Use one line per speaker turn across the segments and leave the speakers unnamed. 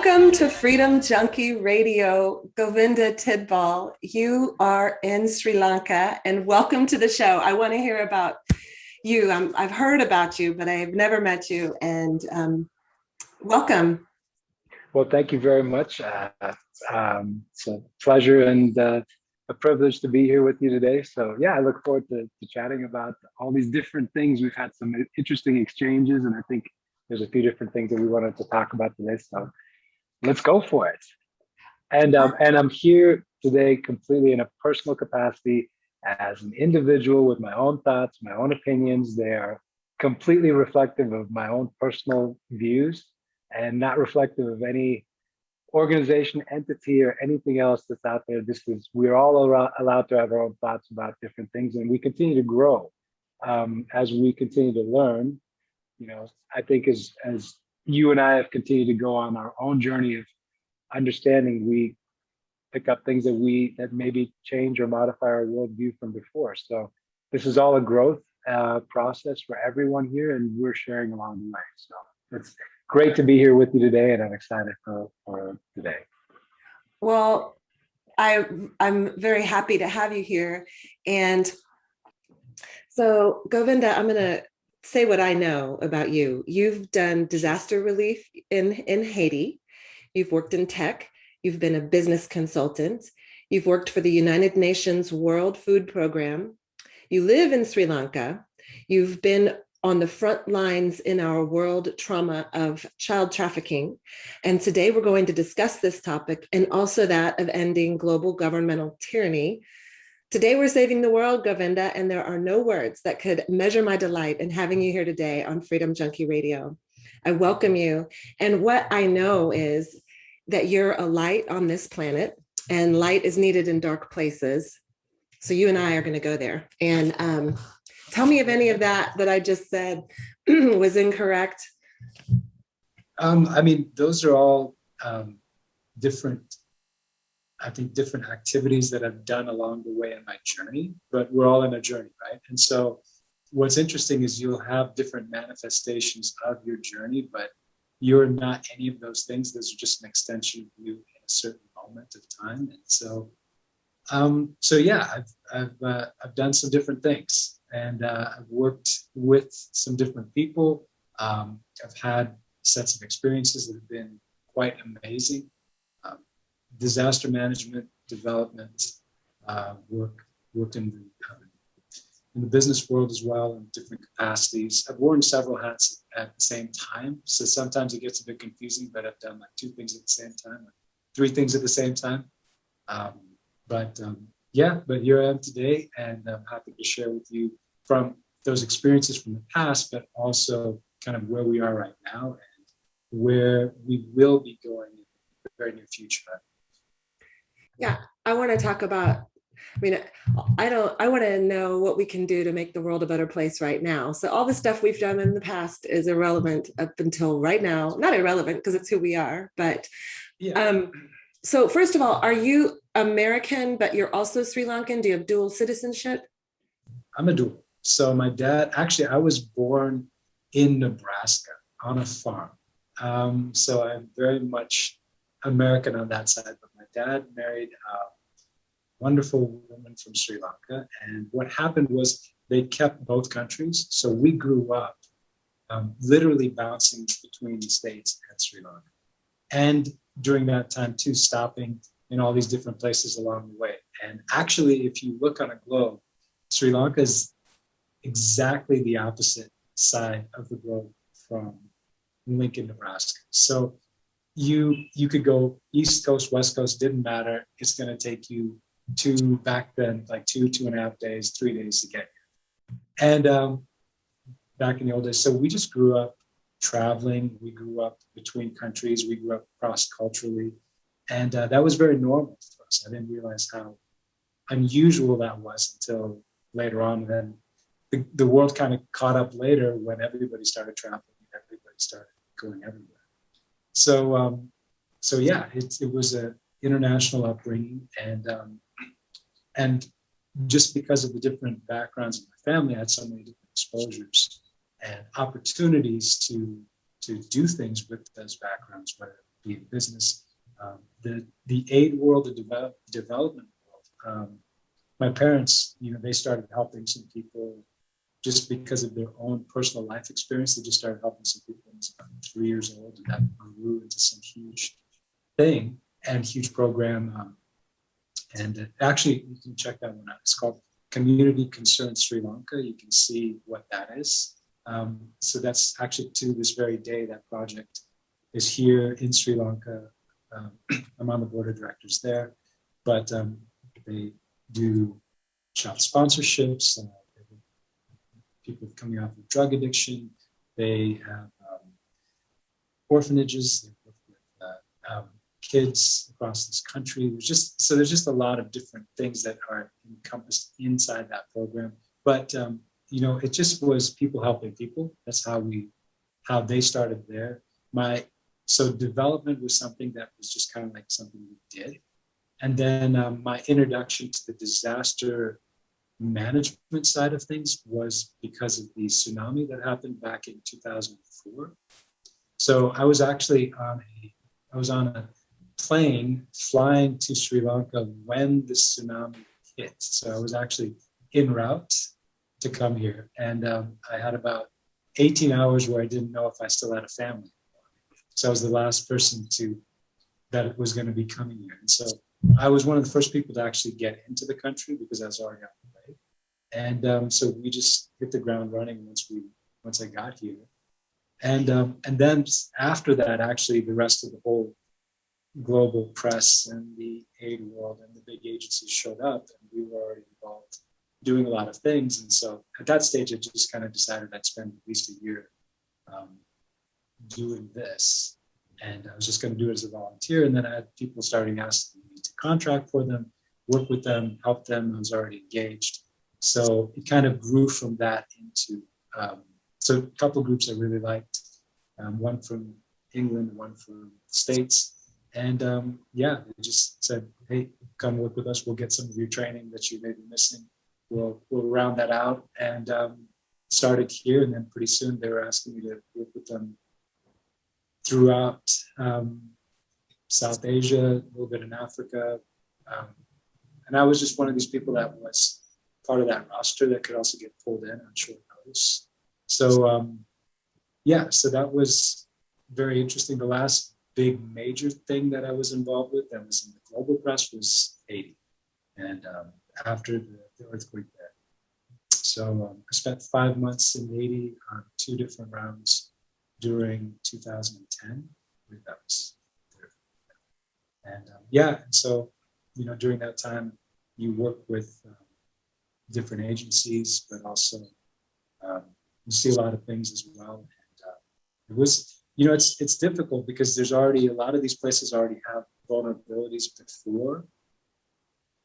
Welcome to Freedom Junkie Radio, Govinda Tidball. You are in Sri Lanka, and welcome to the show. I want to hear about you. I've heard about you, but I've never met you, and welcome.
Well, thank you very much. It's a pleasure and a privilege to be here with you today. So yeah, I look forward to chatting about all these different things. We've had some interesting exchanges, and I think there's a few different things that we wanted to talk about today. So let's go for it. And I'm here today completely in a personal capacity as an individual with my own thoughts, my own opinions. They are completely reflective of my own personal views and not reflective of any organization, entity, or anything else that's out there. We're all allowed to have our own thoughts about different things, and we continue to grow as we continue to learn. You know, I think as you and I have continued to go on our own journey of understanding, we pick up things that maybe change or modify our worldview from before. So this is all a growth process for everyone here, and we're sharing along the way. So it's great to be here with you today, and I'm excited for today.
Well, I'm very happy to have you here. And so, Govinda, I'm going to say what I know about you. You've done disaster relief in Haiti. You've worked in tech. You've been a business consultant. You've worked for the United Nations World Food Program. You live in Sri Lanka. You've been on the front lines in our world trauma of child trafficking. And today we're going to discuss this topic and also that of ending global governmental tyranny. Today we're saving the world, Govinda, and there are no words that could measure my delight in having you here today on Freedom Junkie Radio. I welcome you. And what I know is that you're a light on this planet, and light is needed in dark places. So you and I are going to go there. And tell me if any of that I just said was incorrect.
I mean, those are all different activities that I've done along the way in my journey, but we're all in a journey, right? And so what's interesting is you'll have different manifestations of your journey, but you're not any of those things. Those are just an extension of you in a certain moment of time. And so, yeah, I've done some different things, and I've worked with some different people. I've had sets of experiences that have been quite amazing. Disaster management, development, worked in the business world as well in different capacities. I've worn several hats at the same time, so sometimes it gets a bit confusing, but I've done like two things at the same time, or three things at the same time. But here I am today, and I'm happy to share with you from those experiences from the past, but also kind of where we are right now and where we will be going in the very near future.
Yeah, I want to talk about, I want to know what we can do to make the world a better place right now. So all the stuff we've done in the past is irrelevant up until right now. Not irrelevant because it's who we are, but yeah. So first of all, are you American, but you're also Sri Lankan? Do you have dual citizenship?
I'm a dual. So my dad, actually, I was born in Nebraska on a farm. So I'm very much American on that side, but my dad married a wonderful woman from Sri Lanka. And what happened was they kept both countries. So we grew up literally bouncing between the States and Sri Lanka. And during that time too, stopping in all these different places along the way. And actually, if you look on a globe, Sri Lanka is exactly the opposite side of the globe from Lincoln, Nebraska. So you could go East Coast, West Coast, didn't matter. It's going to take you back then, like 2.5 days, 3 days to get here. And back in the old days, so we just grew up traveling. We grew up between countries. We grew up cross-culturally. And that was very normal for us. I didn't realize how unusual that was until later on. And then the world kind of caught up later when everybody started traveling. Everybody started going everywhere. So yeah, it was an international upbringing, and just because of the different backgrounds of my family, I had so many different exposures and opportunities to do things with those backgrounds, whether be it business, the aid world, the development world. My parents, they started helping some people just because of their own personal life experience. They just started helping some people when they were 3 years old, and that grew into some huge thing and huge program. And actually, you can check that one out. It's called Community Concern Sri Lanka. You can see what that is. So that's actually, to this very day, that project is here in Sri Lanka. I'm on the board of directors there, but they do child sponsorships, people coming off of drug addiction. They have orphanages. They work with kids across this country. There's just a lot of different things that are encompassed inside that program. But it just was people helping people. That's how they started there. So development was something that was just kind of like something we did. And then my introduction to the disaster management side of things was because of the tsunami that happened back in 2004. So I was actually on a plane flying to Sri Lanka when the tsunami hit. So I was actually en route to come here. And I had about 18 hours where I didn't know if I still had a family. So I was the last person that was going to be coming here. And so I was one of the first people to actually get into the country because I was already on the way. And so we just hit the ground running once I got here. And then after that, actually, the rest of the whole global press and the aid world and the big agencies showed up, and we were already involved doing a lot of things. And so at that stage, I just kind of decided I'd spend at least a year doing this. And I was just going to do it as a volunteer. And then I had people starting asking me to contract for them, work with them, help them. I was already engaged. So it kind of grew from that into, so a couple groups I really liked, one from England, one from the States. And they just said, hey, come work with us. We'll get some of your training that you may be missing. We'll round that out, and started here. And then pretty soon they were asking me to work with them throughout South Asia, a little bit in Africa. And I was just one of these people that was part of that roster that could also get pulled in on short notice. So, so that was very interesting. The last big major thing that I was involved with that was in the global press was Haiti, and after the earthquake there. So I spent 5 months in Haiti on 2 different rounds during 2010. That was so during that time you work with different agencies, but also you see a lot of things as well. And it was, it's difficult because there's already a lot of these places already have vulnerabilities before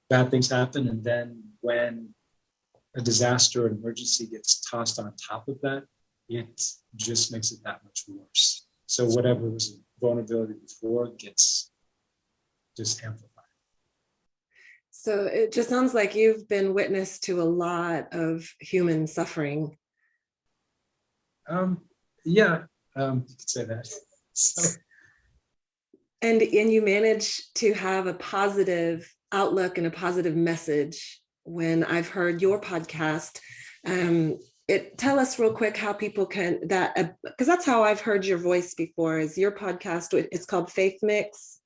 bad things happen, and then when a disaster or an emergency gets tossed on top of that, it just makes it that much worse. So whatever was a vulnerability before gets just amplified.
So it just sounds like you've been witness to a lot of human suffering.
You could say that. So.
And you manage to have a positive outlook and a positive message. When I've heard your podcast, tell us real quick how people can because that's how I've heard your voice before. Is your podcast? It's called Faith Mix.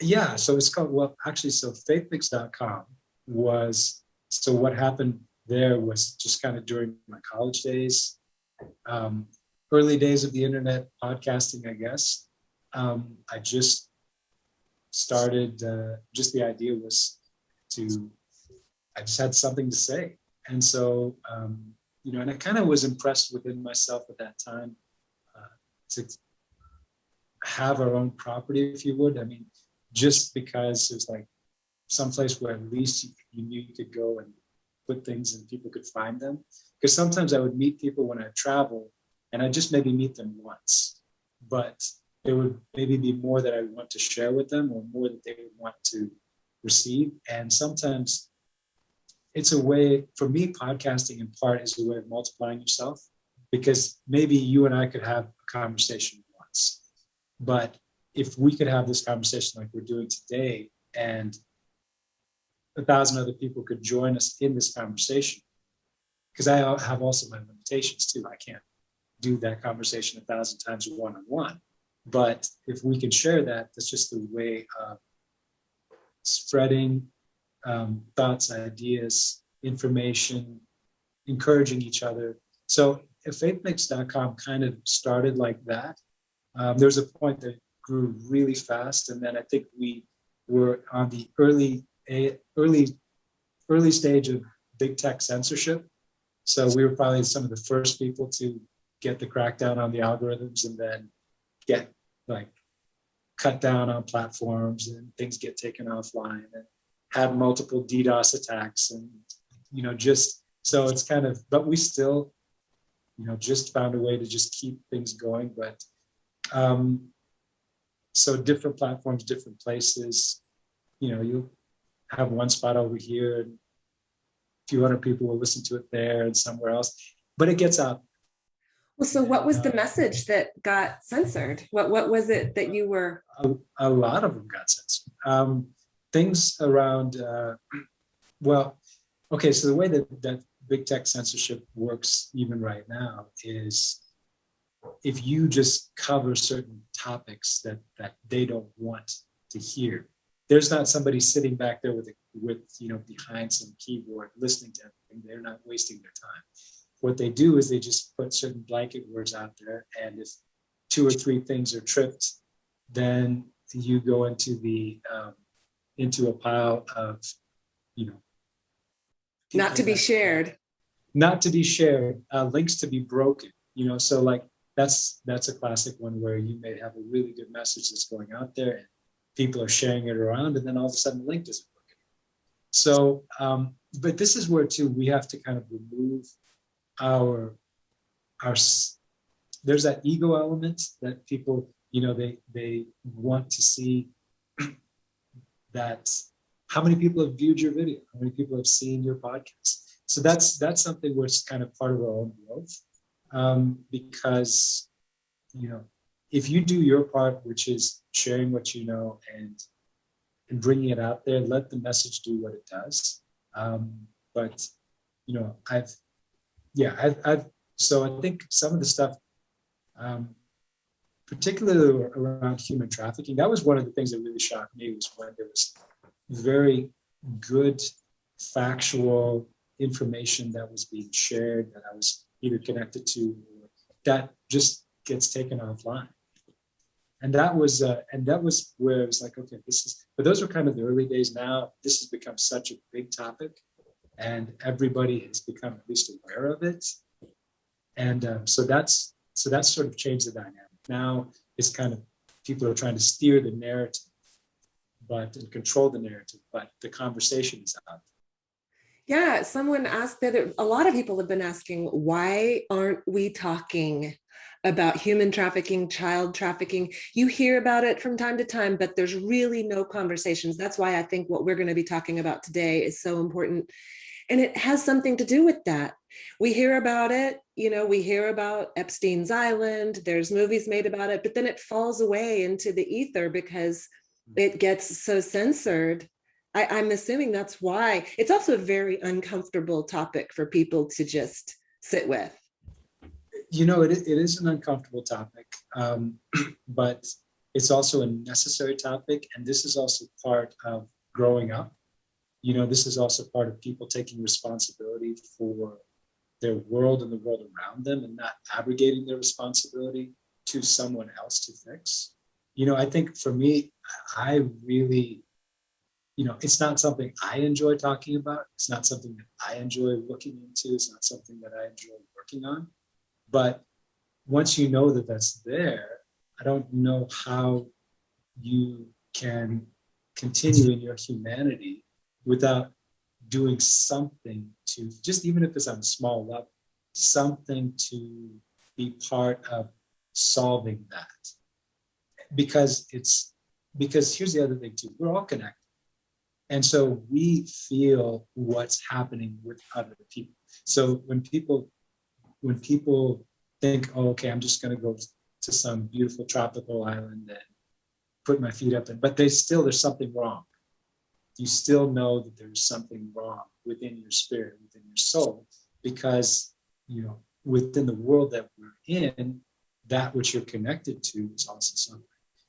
Yeah, so it's called, so faithmix.com was, so what happened there was just kind of during my college days, early days of the internet podcasting, I guess. I just started, just the idea was I just had something to say. And so, and I kind of was impressed within myself at that time to have our own property, if you would. I mean, just because it was like someplace where at least you knew you could go and put things and people could find them. Because sometimes I would meet people when I travel and I just maybe meet them once, but there would maybe be more that I would want to share with them or more that they would want to receive. And sometimes it's a way, for me, podcasting in part is a way of multiplying yourself, because maybe you and I could have a conversation once, But if we could have this conversation like we're doing today, and 1,000 other people could join us in this conversation, because I have also my limitations too. I can't do that conversation 1,000 times one-on-one. But if we can share that, that's just a way of spreading thoughts, ideas, information, encouraging each other. So faithmix.com kind of started like that. There was a point that grew really fast, and then I think we were on the early stage of big tech censorship. So we were probably some of the first people to get the crackdown on the algorithms, and then get like cut down on platforms, and things get taken offline, and had multiple DDoS attacks, and just so it's kind of, but we still just found a way to just keep things going. But so different platforms, different places, you have one spot over here, and a few hundred people will listen to it there and somewhere else, but it gets out.
Well, so what was the message that got censored? What was it that you were?
A lot of them got censored. Things around, okay, so the way that big tech censorship works even right now is if you just cover certain topics that they don't want to hear, there's not somebody sitting back there with behind some keyboard listening to everything. They're not wasting their time. What they do is they just put certain blanket words out there, and if 2 or 3 things are tripped, then you go into a pile of
Not to be shared.
Not to be shared, links to be broken. So like that's a classic one where you may have a really good message that's going out there, and people are sharing it around, and then all of a sudden the link doesn't work anymore. So, but this is where too we have to kind of remove our there's that ego element that people they want to see that how many people have viewed your video, how many people have seen your podcast. So that's something where it's kind of part of our own growth, because if you do your part, which is sharing what you know and bringing it out there, let the message do what it does. But so I think some of the stuff, particularly around human trafficking, that was one of the things that really shocked me, was when there was very good factual information that was being shared that I was either connected to, or that just gets taken offline. And that was where it was like, okay, but those were kind of the early days. Now this has become such a big topic, and everybody has become at least aware of it. And so that's sort of changed the dynamic. Now it's kind of, people are trying to steer the narrative, and control the narrative, but the conversation is out.
Yeah, someone asked that. A lot of people have been asking, why aren't we talking about human trafficking, child trafficking? You hear about it from time to time, but there's really no conversations. That's why I think what we're going to be talking about today is so important. And it has something to do with that. We hear about it, we hear about Epstein's Island, there's movies made about it, but then it falls away into the ether because it gets so censored. I'm assuming that's why. It's also a very uncomfortable topic for people to just sit with.
It is an uncomfortable topic, but it's also a necessary topic. And this is also part of growing up. This is also part of people taking responsibility for their world and the world around them, and not abrogating their responsibility to someone else to fix. I think for me, I really, it's not something I enjoy talking about. It's not something that I enjoy looking into. It's not something that I enjoy working on. But once you know that that's there, I don't know how you can continue in your humanity without doing something to, just even if it's on a small level, something to be part of solving that. Because here's the other thing too, we're all connected. And so we feel what's happening with other people. So when people think, oh, okay, I'm just going to go to some beautiful tropical island and put my feet up in, but there's something wrong. You still know that there's something wrong within your spirit, within your soul, because, within the world that we're in, that which you're connected to is also something.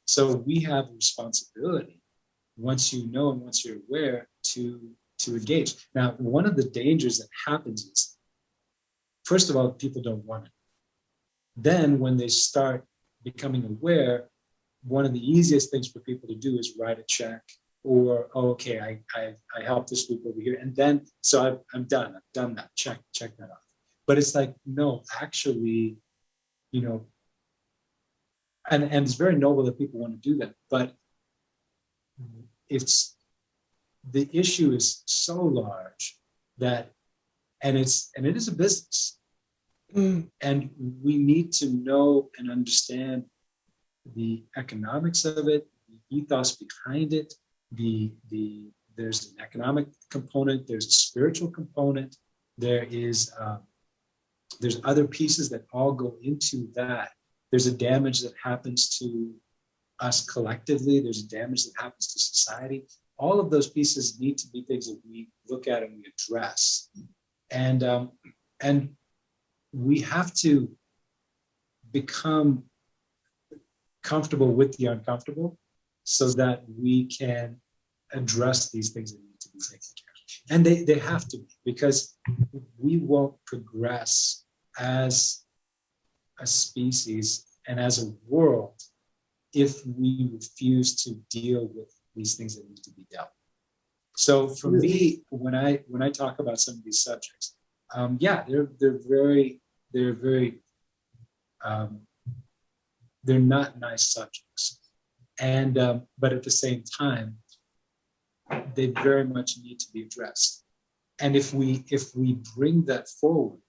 So we have a responsibility, once you know and once you're aware, to engage. Now, one of the dangers that happens is, first of all, people don't want it. Then when they start becoming aware, one of the easiest things for people to do is write a check, or, oh, okay, I helped this group over here. And then, so I'm done. I've done that. Check that off. But it's like, no, actually, and it's very noble that people want to do that. But the issue is so large that, and it is a business. And we need to know and understand the economics of it, the ethos behind it. There's an economic component, there's a spiritual component, there's other pieces that all go into that. There's a damage that happens to us collectively, there's a damage that happens to society. All of those pieces need to be things that we look at and we address. And we have to become comfortable with the uncomfortable so that we can address these things that need to be taken care of. And they have to be, because we won't progress as a species and as a world if we refuse to deal with these things that need to be dealt with. So for me, when I talk about some of these subjects, they're not nice subjects, and but at the same time, they very much need to be addressed. And if we bring that forward,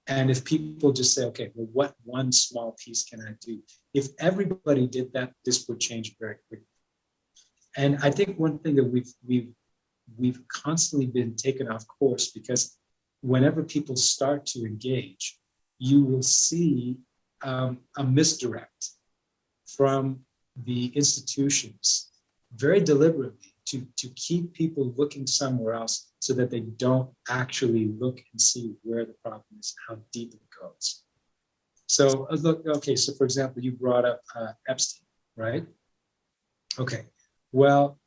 and if people just say, okay, well, what one small piece can I do? If everybody did that, this would change very quickly. And I think one thing that we've constantly been taken off course, because whenever people start to engage, you will see a misdirect from the institutions very deliberately to keep people looking somewhere else so that they don't actually look and see where the problem is, how deep it goes. So so for example, you brought up Epstein, right? Okay, well,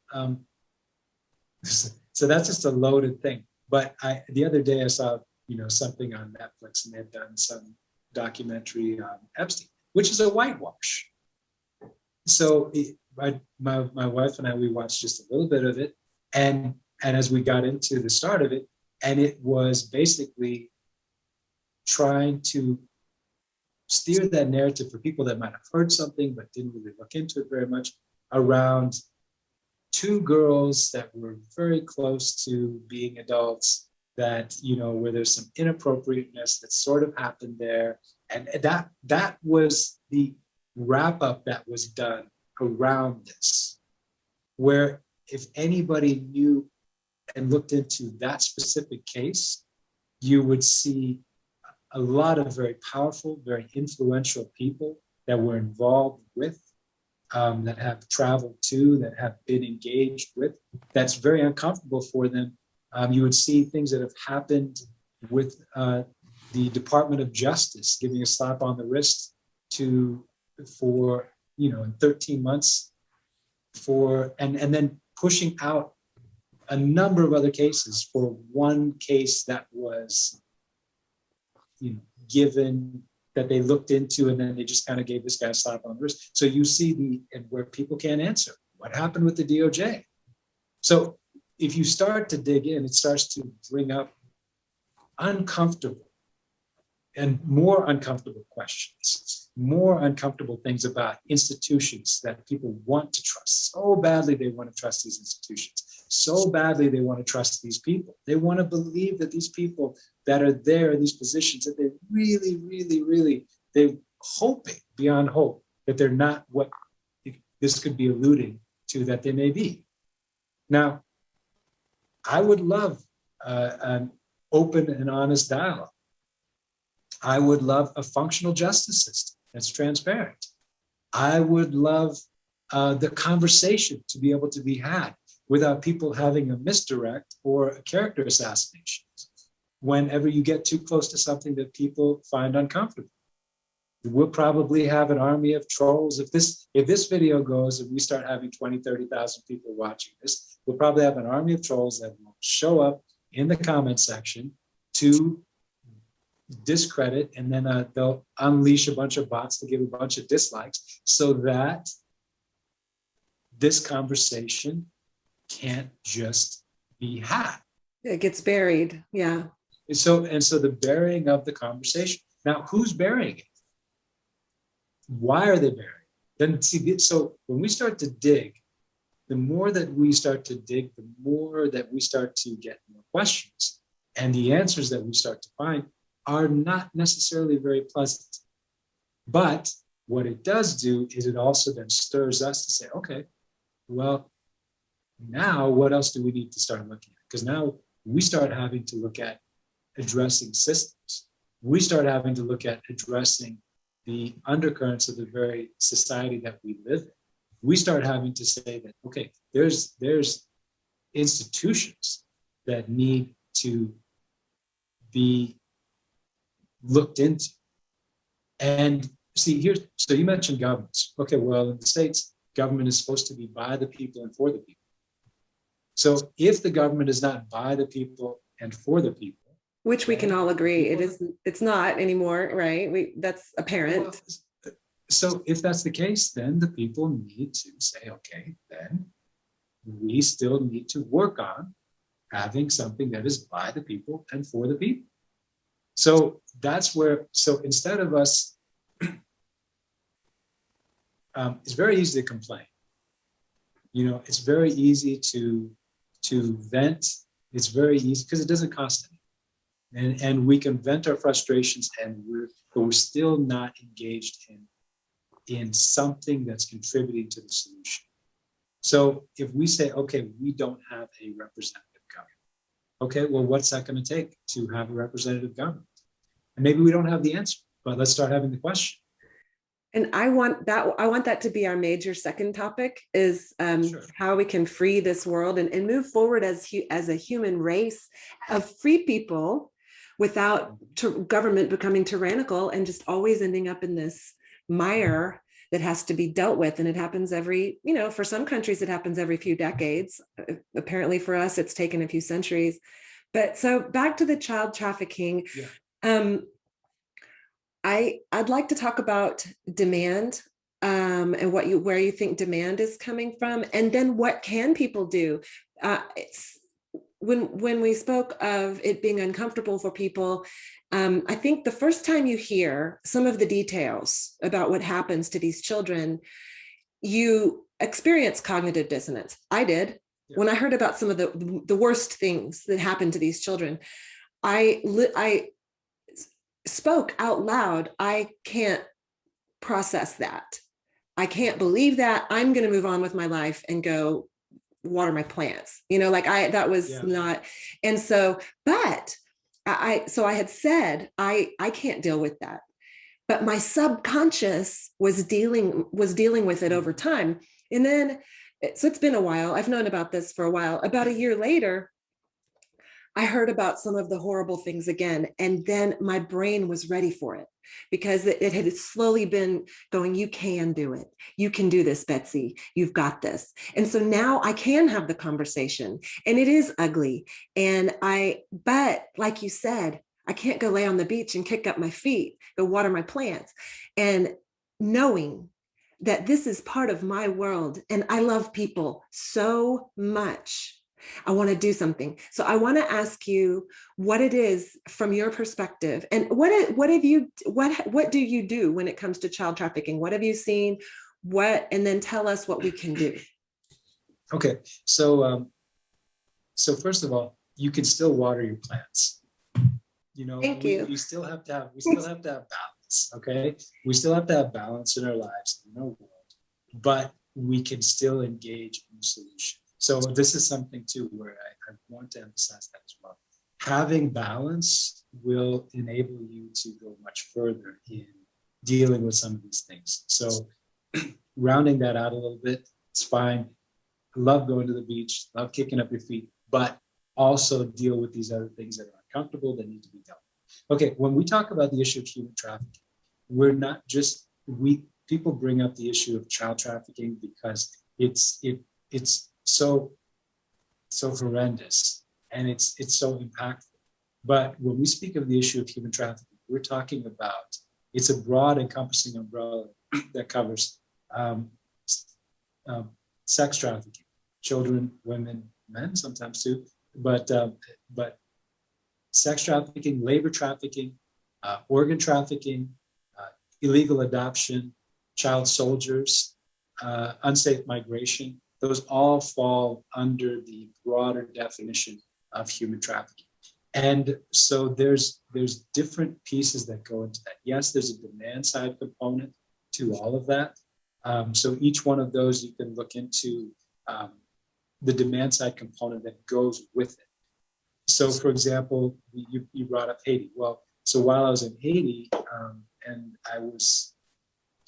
so that's just a loaded thing. But the other day I saw, something on Netflix, and they've done some documentary on Epstein, which is a whitewash. So my wife and I, we watched just a little bit of it, and as we got into the start of it, and it was basically trying to steer that narrative for people that might have heard something but didn't really look into it very much, around two girls that were very close to being adults, that, where there's some inappropriateness that sort of happened there. And that was the wrap up that was done around this, where if anybody knew and looked into that specific case, you would see a lot of very powerful, very influential people that were involved with, that have traveled to, that have been engaged with, that's very uncomfortable for them. You would see things that have happened with the Department of Justice giving a slap on the wrist for in 13 months and then pushing out a number of other cases for one case that was given, that they looked into, and then they just kind of gave this guy a slap on the wrist. So you see where people can't answer what happened with the DOJ. So if you start to dig in, it starts to bring up uncomfortable and more uncomfortable questions, more uncomfortable things about institutions that people want to trust. So badly they want to trust these institutions. So badly they want to trust these people. They want to believe that these people that are there in these positions, that they really, really, really, they're hoping beyond hope that they're not what this could be alluding to that they may be. Now, I would love an open and honest dialogue. I would love a functional justice system that's transparent. I would love the conversation to be able to be had without people having a misdirect or a character assassination whenever you get too close to something that people find uncomfortable. We'll probably have an army of trolls. If this video goes and we start having 20, 30,000 people watching this, we'll probably have an army of trolls that will show up in the comment section to discredit, and then they'll unleash a bunch of bots to give a bunch of dislikes so that this conversation can't just be had.
It gets buried. Yeah.
And so the burying of the conversation. Now, who's burying it? Why are they burying it? Then see, so when we start to dig, the more that we start to dig, the more that we start to get more questions. And the answers that we start to find are not necessarily very pleasant. But what it does do is it also then stirs us to say, okay, well, now what else do we need to start looking at? Because now we start having to look at addressing systems. We start having to look at addressing the undercurrents of the very society that we live in. We start having to say that, okay, there's institutions that need to be looked into. And see here, so you mentioned governments. Okay, well, in the States, government is supposed to be by the people and for the people. So if the government is not by the people and for the people,
which we can all agree it's not anymore, right? That's apparent.
Well, so if that's the case, then the people need to say, okay, then we still need to work on having something that is by the people and for the people. So that's where, so instead of us, it's very easy to complain. You know, it's very easy to vent. It's very easy because it doesn't cost anything. And we can vent our frustrations, but we're still not engaged in something that's contributing to the solution. So if we say, okay, we don't have a representative government. Okay, well, what's that going to take to have a representative government? And maybe we don't have the answer, but let's start having the question.
And I want that to be our major second topic is
Sure.
how we can free this world and move forward as a human race of free people without government becoming tyrannical and just always ending up in this mire that has to be dealt with. And it happens for some countries, it happens every few decades. Apparently for us, it's taken a few centuries. But so back to the child trafficking. Yeah. I'd like to talk about demand and where you think demand is coming from, and then what can people do? When we spoke of it being uncomfortable for people, I think the first time you hear some of the details about what happens to these children, you experience cognitive dissonance. I did. Yeah. When I heard about some of the worst things that happened to these children, I spoke out loud. I can't process that. I can't believe that. I'm going to move on with my life and go water my plants. That was not. And so, but I had said, I can't deal with that. But my subconscious was dealing with it over time. And then, so it's been a while. I've known about this for a while. About a year later, I heard about some of the horrible things again. And then my brain was ready for it because it had slowly been going, you can do it. You can do this, Betsy. You've got this. And so now I can have the conversation, and it is ugly. But like you said, I can't go lay on the beach and kick up my feet, go water my plants. And knowing that this is part of my world and I love people so much, I want to do something. So I want to ask you what it is from your perspective, and what do you do when it comes to child trafficking? What have you seen? And then tell us what we can do.
Okay, so first of all, you can still water your plants.
Thank you.
We still have to have balance. Okay, we still have to have balance in our lives, in our world, but we can still engage in the solution. So this is something too where I want to emphasize that as well. Having balance will enable you to go much further in dealing with some of these things. So rounding that out a little bit, it's fine. I love going to the beach, love kicking up your feet, but also deal with these other things that are uncomfortable that need to be dealt with. Okay, when we talk about the issue of human trafficking, we're not just, people bring up the issue of child trafficking because it's so horrendous and it's so impactful. But when we speak of the issue of human trafficking, we're talking about, it's a broad encompassing umbrella that covers sex trafficking, children, women, men sometimes too, but sex trafficking, labor trafficking, organ trafficking, illegal adoption, child soldiers, unsafe migration. Those all fall under the broader definition of human trafficking. And so there's different pieces that go into that. Yes, there's a demand side component to all of that. So each one of those you can look into the demand side component that goes with it. So for example, you brought up Haiti. Well, so while I was in Haiti, and I was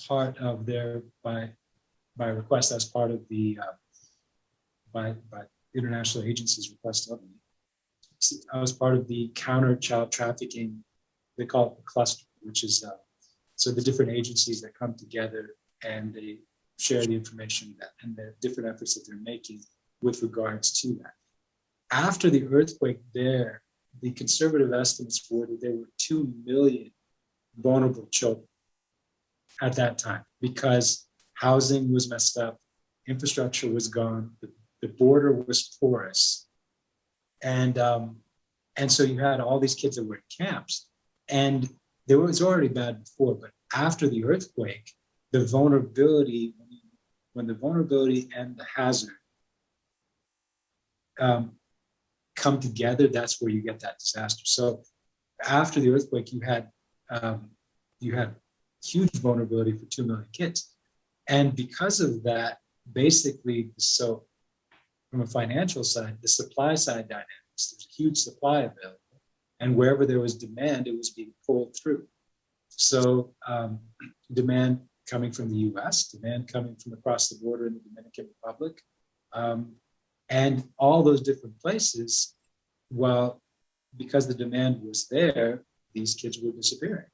part of their, by request, as part of the, by international agencies request of me, I was part of the counter child trafficking, they call it the cluster, which is, so the different agencies that come together and they share the information and the different efforts that they're making with regards to that. After the earthquake there, the conservative estimates were that there were 2 million vulnerable children at that time because housing was messed up, infrastructure was gone, the border was porous. And so you had all these kids that were in camps, and there was already bad before, but after the earthquake, the vulnerability, when the vulnerability and the hazard come together, that's where you get that disaster. So after the earthquake, you had huge vulnerability for 2 million kids. And because of that, basically, so from a financial side, the supply side dynamics, there's a huge supply available. And wherever there was demand, it was being pulled through. So demand coming from the US, demand coming from across the border in the Dominican Republic, and all those different places, well, because the demand was there, these kids were disappearing.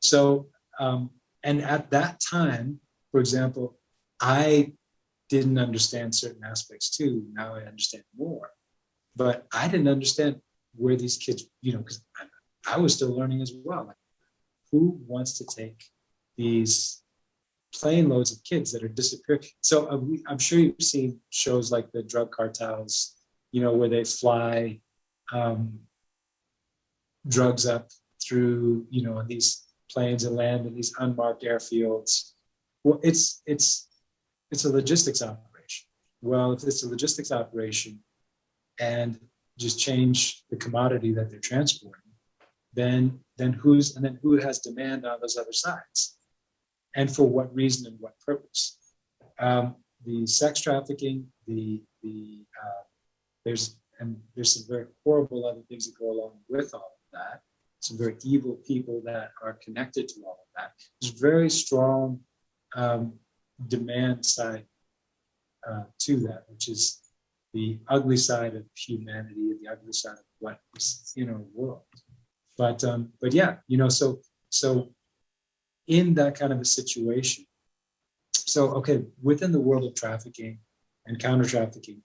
So, and at that time, for example, I didn't understand certain aspects too. Now I understand more. But I didn't understand where these kids, because I was still learning as well. Like, who wants to take these plane loads of kids that are disappearing? So I'm sure you've seen shows like the drug cartels, where they fly drugs up through, these planes and land in these unmarked airfields. Well, it's a logistics operation. Well, if it's a logistics operation and just change the commodity that they're transporting, then who has demand on those other sides, and for what reason and what purpose? The sex trafficking, there's some very horrible other things that go along with all of that. Some very evil people that are connected to all of that. There's very strong demand side to that, which is the ugly side of humanity, the ugly side of what is in our world. But yeah, so in that kind of a situation, so okay, within the world of trafficking and counter trafficking,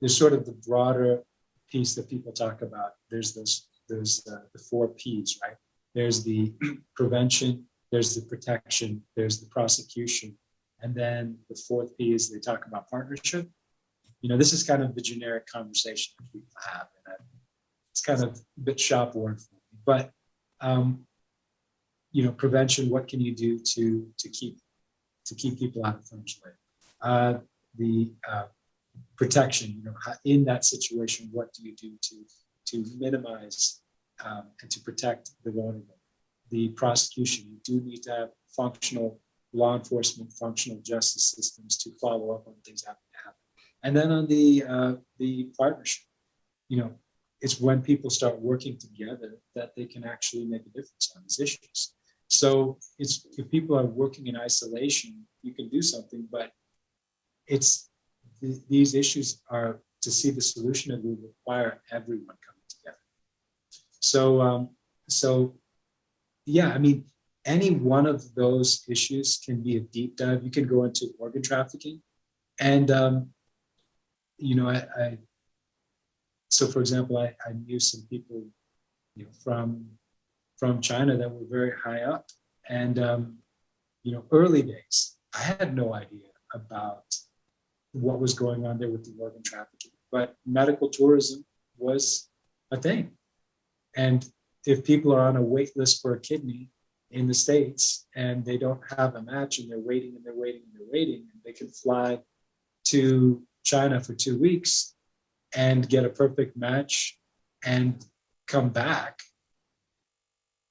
there's sort of the broader piece that people talk about. There's the 4 P's, right? There's the prevention, there's the protection, there's the prosecution, and then the 4th P is they talk about partnership. This is kind of the generic conversation that people have, and it's kind of a bit shop worn for me. But prevention, what can you do to keep people out of harm's way? The protection, in that situation, what do you do to minimize and to protect the vulnerable? The prosecution, you do need to have functional law enforcement, functional justice systems to follow up on things that happen. And then on the partnership, it's when people start working together that they can actually make a difference on these issues. So it's, if people are working in isolation, you can do something, but it's, these issues are, to see the solution, it will require everyone coming together. So yeah, I mean, any one of those issues can be a deep dive. You can go into organ trafficking, and you know, so for example, I knew some people, you know, from China that were very high up, and you know, early days, I had no idea about what was going on there with the organ trafficking, but medical tourism was a thing. And if people are on a wait list for a kidney in the States and they don't have a match, and they're waiting and they're waiting and they're waiting, and they can fly to China for 2 weeks and get a perfect match and come back,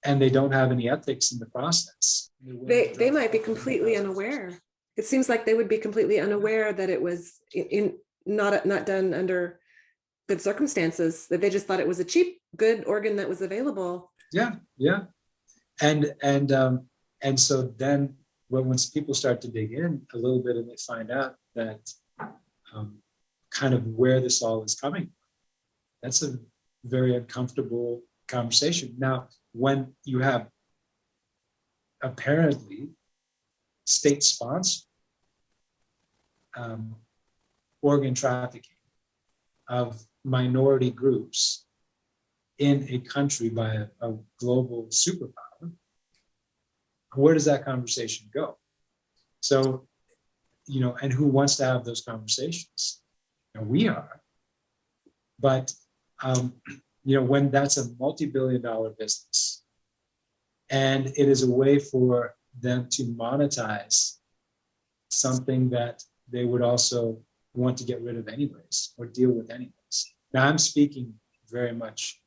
and they don't have any ethics in the process.
They might be completely unaware. It seems like they would be completely unaware that it was not done under good circumstances, that they just thought it was a cheap, good organ that was available.
Yeah, yeah. And so then once people start to dig in a little bit, and they find out that kind of where this all is coming from, that's a very uncomfortable conversation. Now, when you have apparently state-sponsored organ trafficking of minority groups in a country by a global superpower, where does that conversation go? So, you know, and who wants to have those conversations? You know, we are. But, you know, when that's a multi-billion-dollar business, and it is a way for them to monetize something that they would also want to get rid of anyways, or deal with anyways. Now, I'm speaking very much,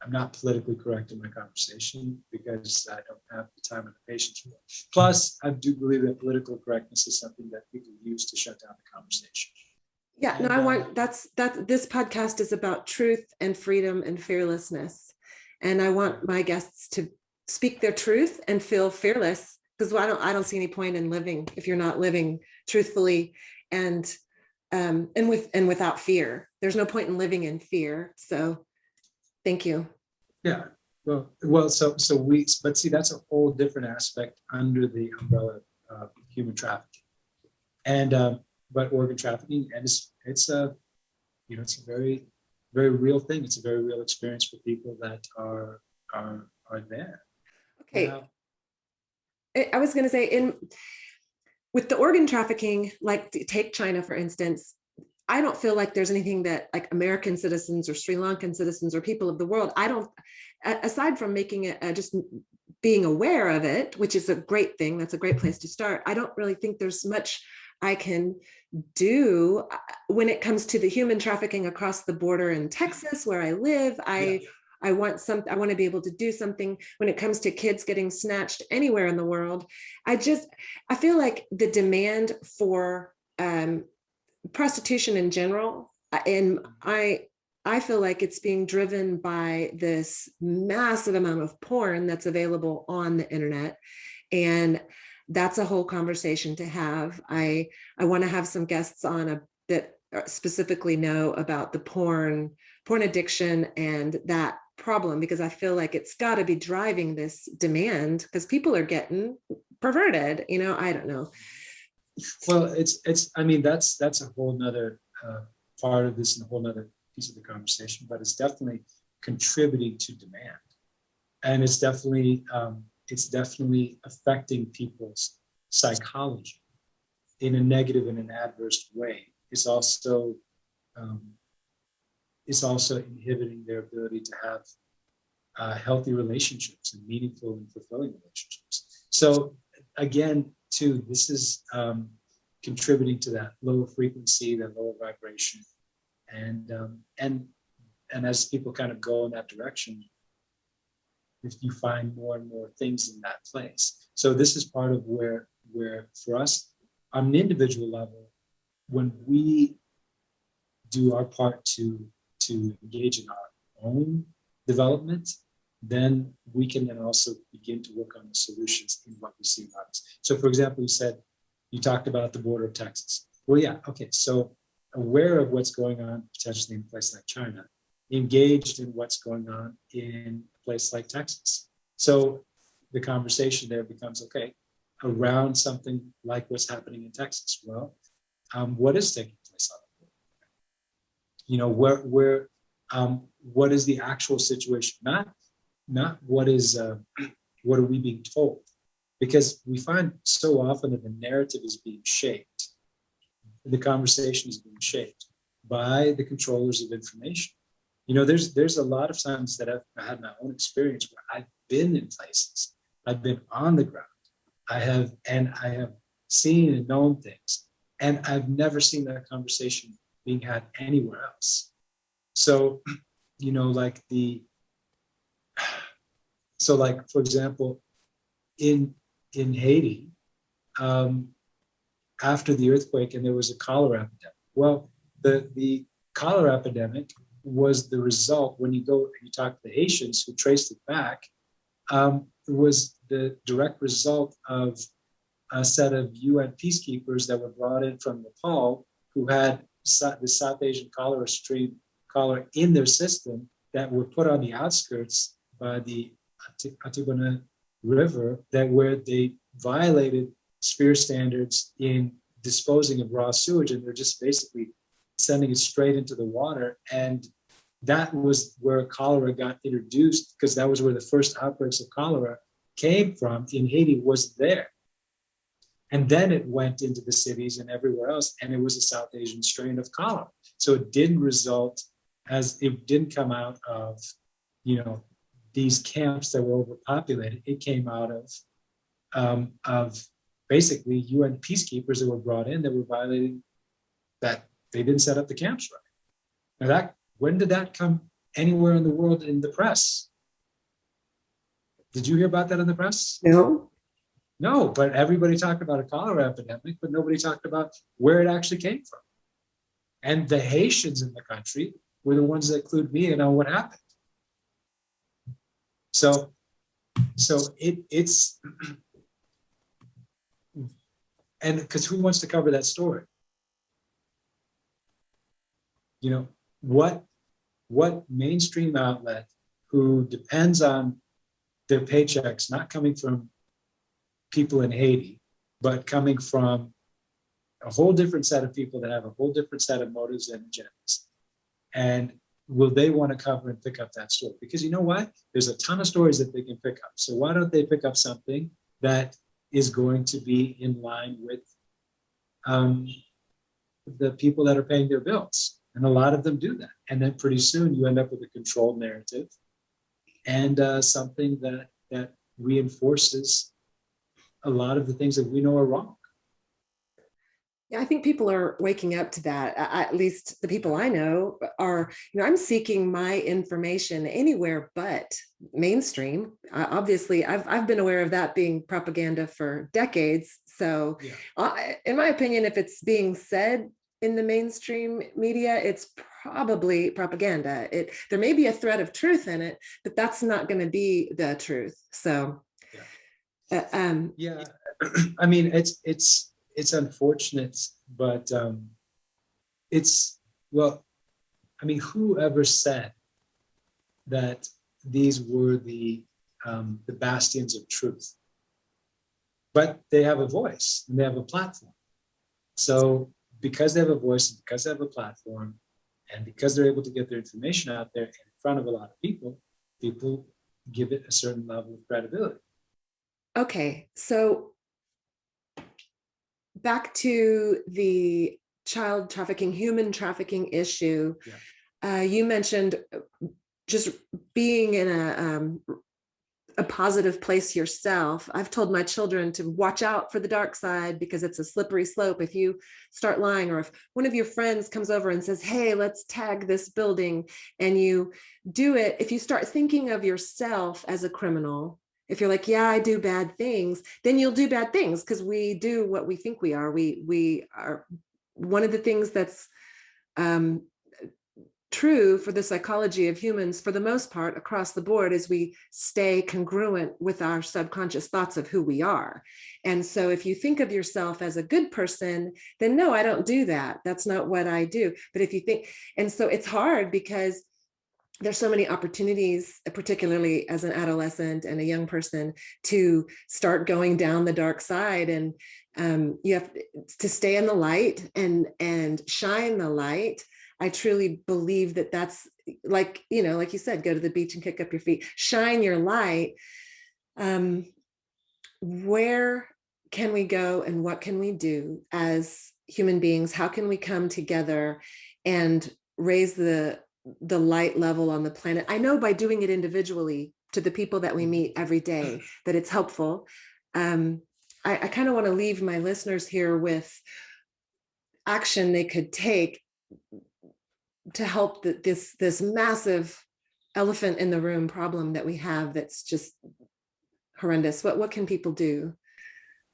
I'm not politically correct in my conversation, because I don't have the time and the patience for it. Plus, I do believe that political correctness is something that people use to shut down the conversation.
Yeah, no, I want, that's this podcast is about truth and freedom and fearlessness. And I want my guests to speak their truth and feel fearless, because I don't see any point in living if you're not living truthfully and without fear. There's no point in living in fear. So thank you.
Yeah. Well, so but see, that's a whole different aspect under the umbrella of human trafficking. And but organ trafficking, and it's a, you know, it's a very, very real thing. It's a very real experience for people that are there.
Okay.
Now,
I was going to say, with the organ trafficking, like take China, for instance, I don't feel like there's anything that like American citizens or Sri Lankan citizens or people of the world, I don't, aside from making it just being aware of it, which is a great thing. That's a great place to start. I don't really think there's much I can do when it comes to the human trafficking across the border in Texas, where I live. I want to be able to do something when it comes to kids getting snatched anywhere in the world. I feel like the demand for prostitution in general, and I feel like it's being driven by this massive amount of porn that's available on the internet. And that's a whole conversation to have. I want to have some guests on that specifically know about the porn addiction and that problem, because I feel like it's got to be driving this demand, because people are getting perverted, you know. I don't know.
Well, it's I mean, that's a whole nother part of this and a whole nother piece of the conversation, but it's definitely contributing to demand, and it's definitely affecting people's psychology in a negative and an adverse way. It's also inhibiting their ability to have healthy relationships and meaningful and fulfilling relationships. So again, too, this is contributing to that lower frequency, that lower vibration, and as people kind of go in that direction, if you find more and more things in that place. So this is part of where for us on an individual level, when we do our part to engage in our own development then we can then also begin to work on the solutions in what we see around us. So for example, you talked about the border of Texas. Well, yeah, okay, so aware of what's going on potentially in a place like China, engaged in what's going on in a place like Texas. So the conversation there becomes, okay, around something like what's happening in Texas. Well, what is taking place on the border? What is the actual situation? Not what are we being told? Because we find so often that the narrative is being shaped, the conversation is being shaped by the controllers of information. There's a lot of times that I've had my own experience where I've been in places, I've been on the ground, I have seen and known things, and I've never seen that conversation being had anywhere else. So, for example, in Haiti, after the earthquake, and there was a cholera epidemic. Well, the cholera epidemic was the result, when you go and you talk to the Haitians who traced it back, it was the direct result of a set of UN peacekeepers that were brought in from Nepal, who had the South Asian cholera in their system, that were put on the outskirts by the Atibana River, where they violated sphere standards in disposing of raw sewage, and they're just basically sending it straight into the water. And that was where cholera got introduced, because that was where the first outbreaks of cholera came from in Haiti, was there. And then it went into the cities and everywhere else, and it was a South Asian strain of cholera. So it didn't come out of, these camps that were overpopulated. It came out of basically UN peacekeepers that were brought in that were violating, that they didn't set up the camps right. Now when did that come anywhere in the world in the press? Did you hear about that in the press?
No.
No, but everybody talked about a cholera epidemic, but nobody talked about where it actually came from. And the Haitians in the country were the ones that clued me in on what happened. So it's, and because who wants to cover that story? What mainstream outlet who depends on their paychecks not coming from people in Haiti, but coming from a whole different set of people that have a whole different set of motives and agendas, and will they want to cover and pick up that story? Because you know what? There's a ton of stories that they can pick up. So why don't they pick up something that is going to be in line with the people that are paying their bills? And a lot of them do that. And then pretty soon you end up with a controlled narrative and something that reinforces a lot of the things that we know are wrong.
Yeah, I think people are waking up to that. At least the people I know are, I'm seeking my information anywhere but mainstream. Obviously, I've been aware of that being propaganda for decades. So yeah. In my opinion, if it's being said in the mainstream media, it's probably propaganda. There may be a thread of truth in it, but that's not going to be the truth. So
yeah. I mean, it's unfortunate, but whoever said that these were the bastions of truth? But they have a voice and they have a platform. So because they have a voice, and because they have a platform, and because they're able to get their information out there in front of a lot of people, people give it a certain level of credibility.
Okay, so back to the child trafficking, human trafficking issue. Yeah. You mentioned just being in a positive place yourself. I've told my children to watch out for the dark side because it's a slippery slope. If you start lying, or if one of your friends comes over and says, hey, let's tag this building, and you do it, if you start thinking of yourself as a criminal, if you're like, yeah, I do bad things, then you'll do bad things, because we do what we think we are. We are one of the things that's true for the psychology of humans for the most part across the board is we stay congruent with our subconscious thoughts of who we are. And so if you think of yourself as a good person, then no, I don't do that. That's not what I do. But if you think, and so it's hard because there's so many opportunities, particularly as an adolescent and a young person, to start going down the dark side. And you have to stay in the light and shine the light. I truly believe that that's like, you know, like you said, go to the beach and kick up your feet, shine your light. Where can we go and what can we do as human beings? How can we come together and raise the light level on the planet? I know by doing it individually to the people that we meet every day that it's helpful. I kind of want to leave my listeners here with action they could take to help this massive elephant in the room problem that we have that's just horrendous. What can people do?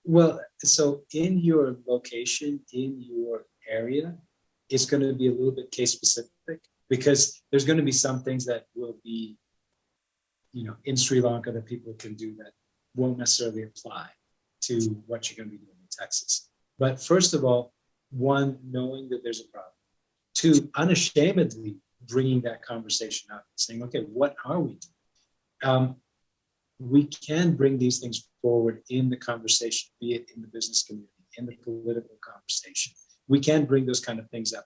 Well, so in your location, in your area, it's going to be a little bit case specific, because there's going to be some things that will be, you know, in Sri Lanka that people can do that won't necessarily apply to what you're going to be doing in Texas. But first of all, one, knowing that there's a problem. Two, unashamedly bringing that conversation up, saying, okay, what are we doing? We can bring these things forward in the conversation, be it in the business community, in the political conversation. We can bring those kind of things up.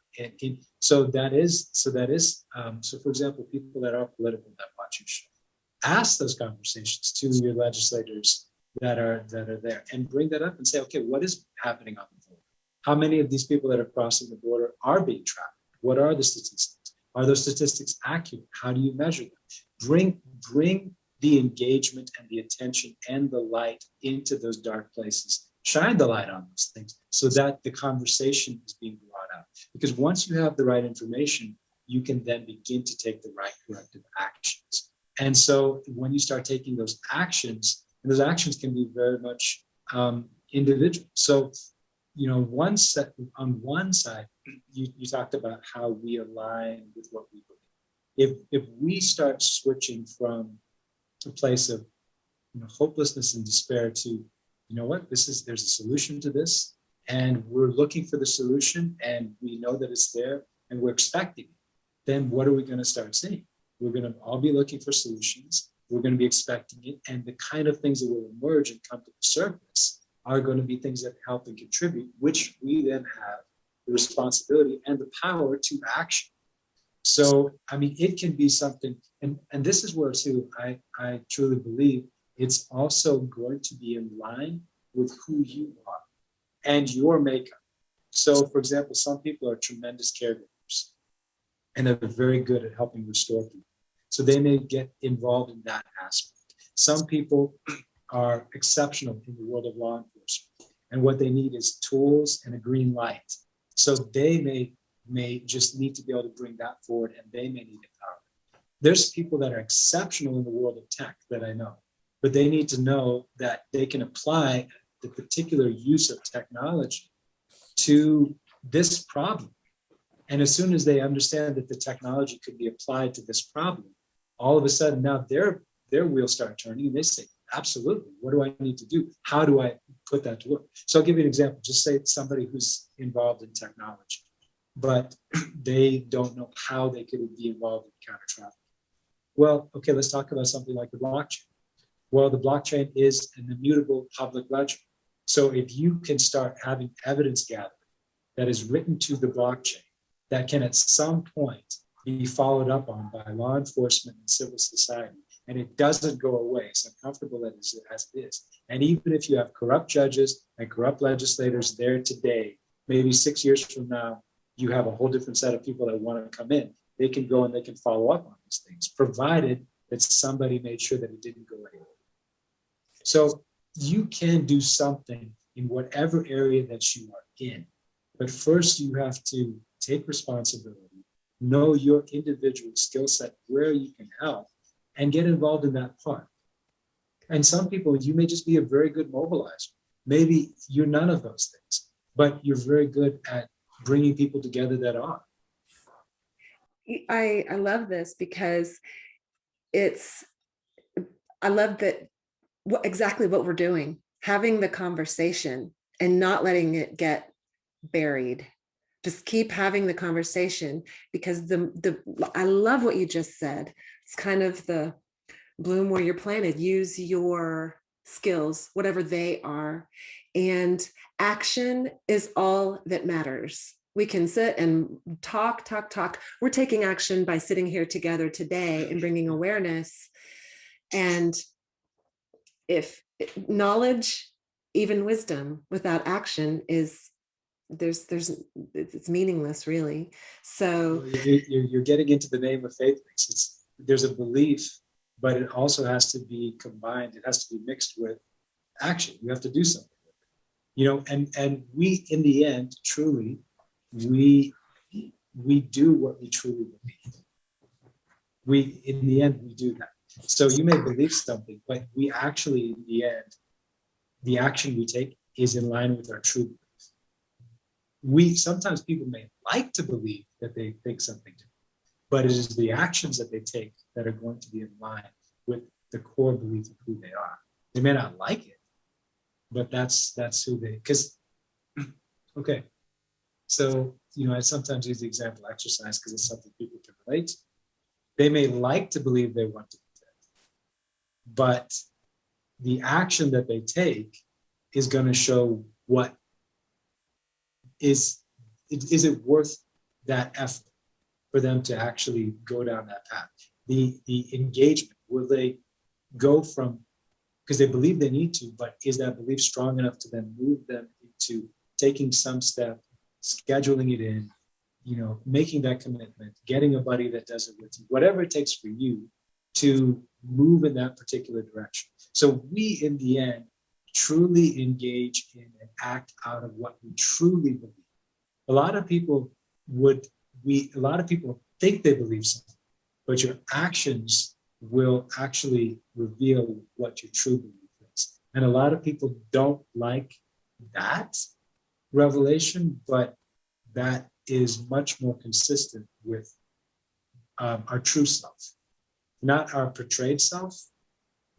So for example, people that are political that watch your show, ask those conversations to your legislators that are there, and bring that up and say, okay, what is happening on the border? How many of these people that are crossing the border are being trafficked? What are the statistics? Are those statistics accurate? How do you measure them? Bring the engagement and the attention and the light into those dark places. Shine the light on those things so that the conversation is being brought out. Because once you have the right information, you can then begin to take the right corrective actions. And so when you start taking those actions, and those actions can be very much individual. So, you know, on one side, you talked about how we align with what we believe. If we start switching from a place of, you know, hopelessness and despair to, you know what, there's a solution to this, and we're looking for the solution, and we know that it's there, and we're expecting it, then what are we going to start seeing? We're going to all be looking for solutions. We're going to be expecting it, and the kind of things that will emerge and come to the surface are going to be things that help and contribute, which we then have the responsibility and the power to action. So, I mean, it can be something, and this is where too, I truly believe it's also going to be in line with who you are and your makeup. So, for example, some people are tremendous caregivers and they're very good at helping restore people. So they may get involved in that aspect. Some people are exceptional in the world of law enforcement, and what they need is tools and a green light. So they may just need to be able to bring that forward, and they may need empowerment. There's people that are exceptional in the world of tech that I know, but they need to know that they can apply the particular use of technology to this problem. And as soon as they understand that the technology could be applied to this problem, all of a sudden now their wheels start turning, and they say, absolutely, what do I need to do? How do I put that to work? So I'll give you an example. Just say it's somebody who's involved in technology, but they don't know how they could be involved in counter trafficking. Well, okay, let's talk about something like the blockchain. Well, the blockchain is an immutable public ledger. So if you can start having evidence gathering that is written to the blockchain that can at some point be followed up on by law enforcement and civil society, and it doesn't go away, it's uncomfortable as it is. And even if you have corrupt judges and corrupt legislators there today, maybe 6 years from now, you have a whole different set of people that want to come in. They can go and they can follow up on these things, provided that somebody made sure that it didn't go anywhere. So you can do something in whatever area that you are in. But first you have to take responsibility, know your individual skill set, where you can help, and get involved in that part. And some people, you may just be a very good mobilizer. Maybe you're none of those things, but you're very good at bringing people together that are.
I love this because it's, I love that exactly what we're doing, having the conversation and not letting it get buried. Just keep having the conversation, because I love what you just said. It's kind of the bloom where you're planted. Use your skills, whatever they are, and action is all that matters. We can sit and talk. We're taking action by sitting here together today and bringing awareness. And if knowledge, even wisdom without action is, it's meaningless, really. So
You're getting into the name of faith. There's a belief, but it also has to be combined. It has to be mixed with action. You have to do something with it, and we, in the end, truly, we do what we truly believe. In the end, we do that. So you may believe something, but we actually, in the end, the action we take is in line with our true belief. Sometimes people may like to believe that they think something different, but it is the actions that they take that are going to be in line with the core belief of who they are. They may not like it, but that's who they, because, okay. So, I sometimes use the example of exercise because it's something people can relate to. They may like to believe they want to be fit, but the action that they take is going to show what is it worth that effort for them to actually go down that path. The engagement, will they go from, because they believe they need to, but is that belief strong enough to then move them into taking some step, scheduling it in, making that commitment, getting a buddy that does it with you, whatever it takes for you to move in that particular direction. So we, in the end, truly engage in and act out of what we truly believe. A lot of people think they believe something, but your actions will actually reveal what your true belief is. And a lot of people don't like that revelation, but that is much more consistent with our true self, not our portrayed self,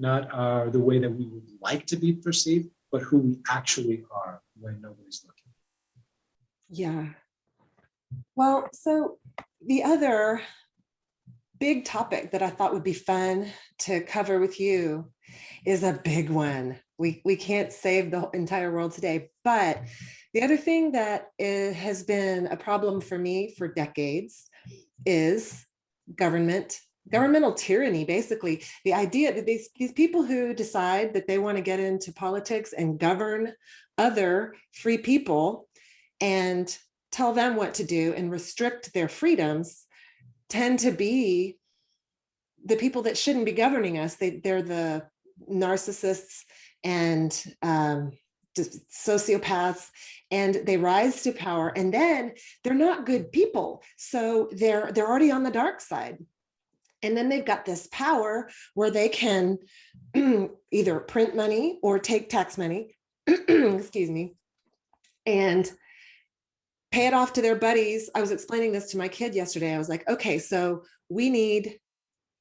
not the way that we would like to be perceived, but who we actually are when nobody's looking.
yeah. Well, so the other big topic that I thought would be fun to cover with you is a big one. We can't save the entire world today, but the other thing that has been a problem for me for decades is governmental tyranny. Basically, the idea that these people who decide that they want to get into politics and govern other free people and tell them what to do and restrict their freedoms tend to be the people that shouldn't be governing us. They're the narcissists and sociopaths, and they rise to power, and then they're not good people. So they're already on the dark side. And then they've got this power where they can either print money or take tax money, excuse me, and pay it off to their buddies. I was explaining this to my kid yesterday. I was like, okay, so we need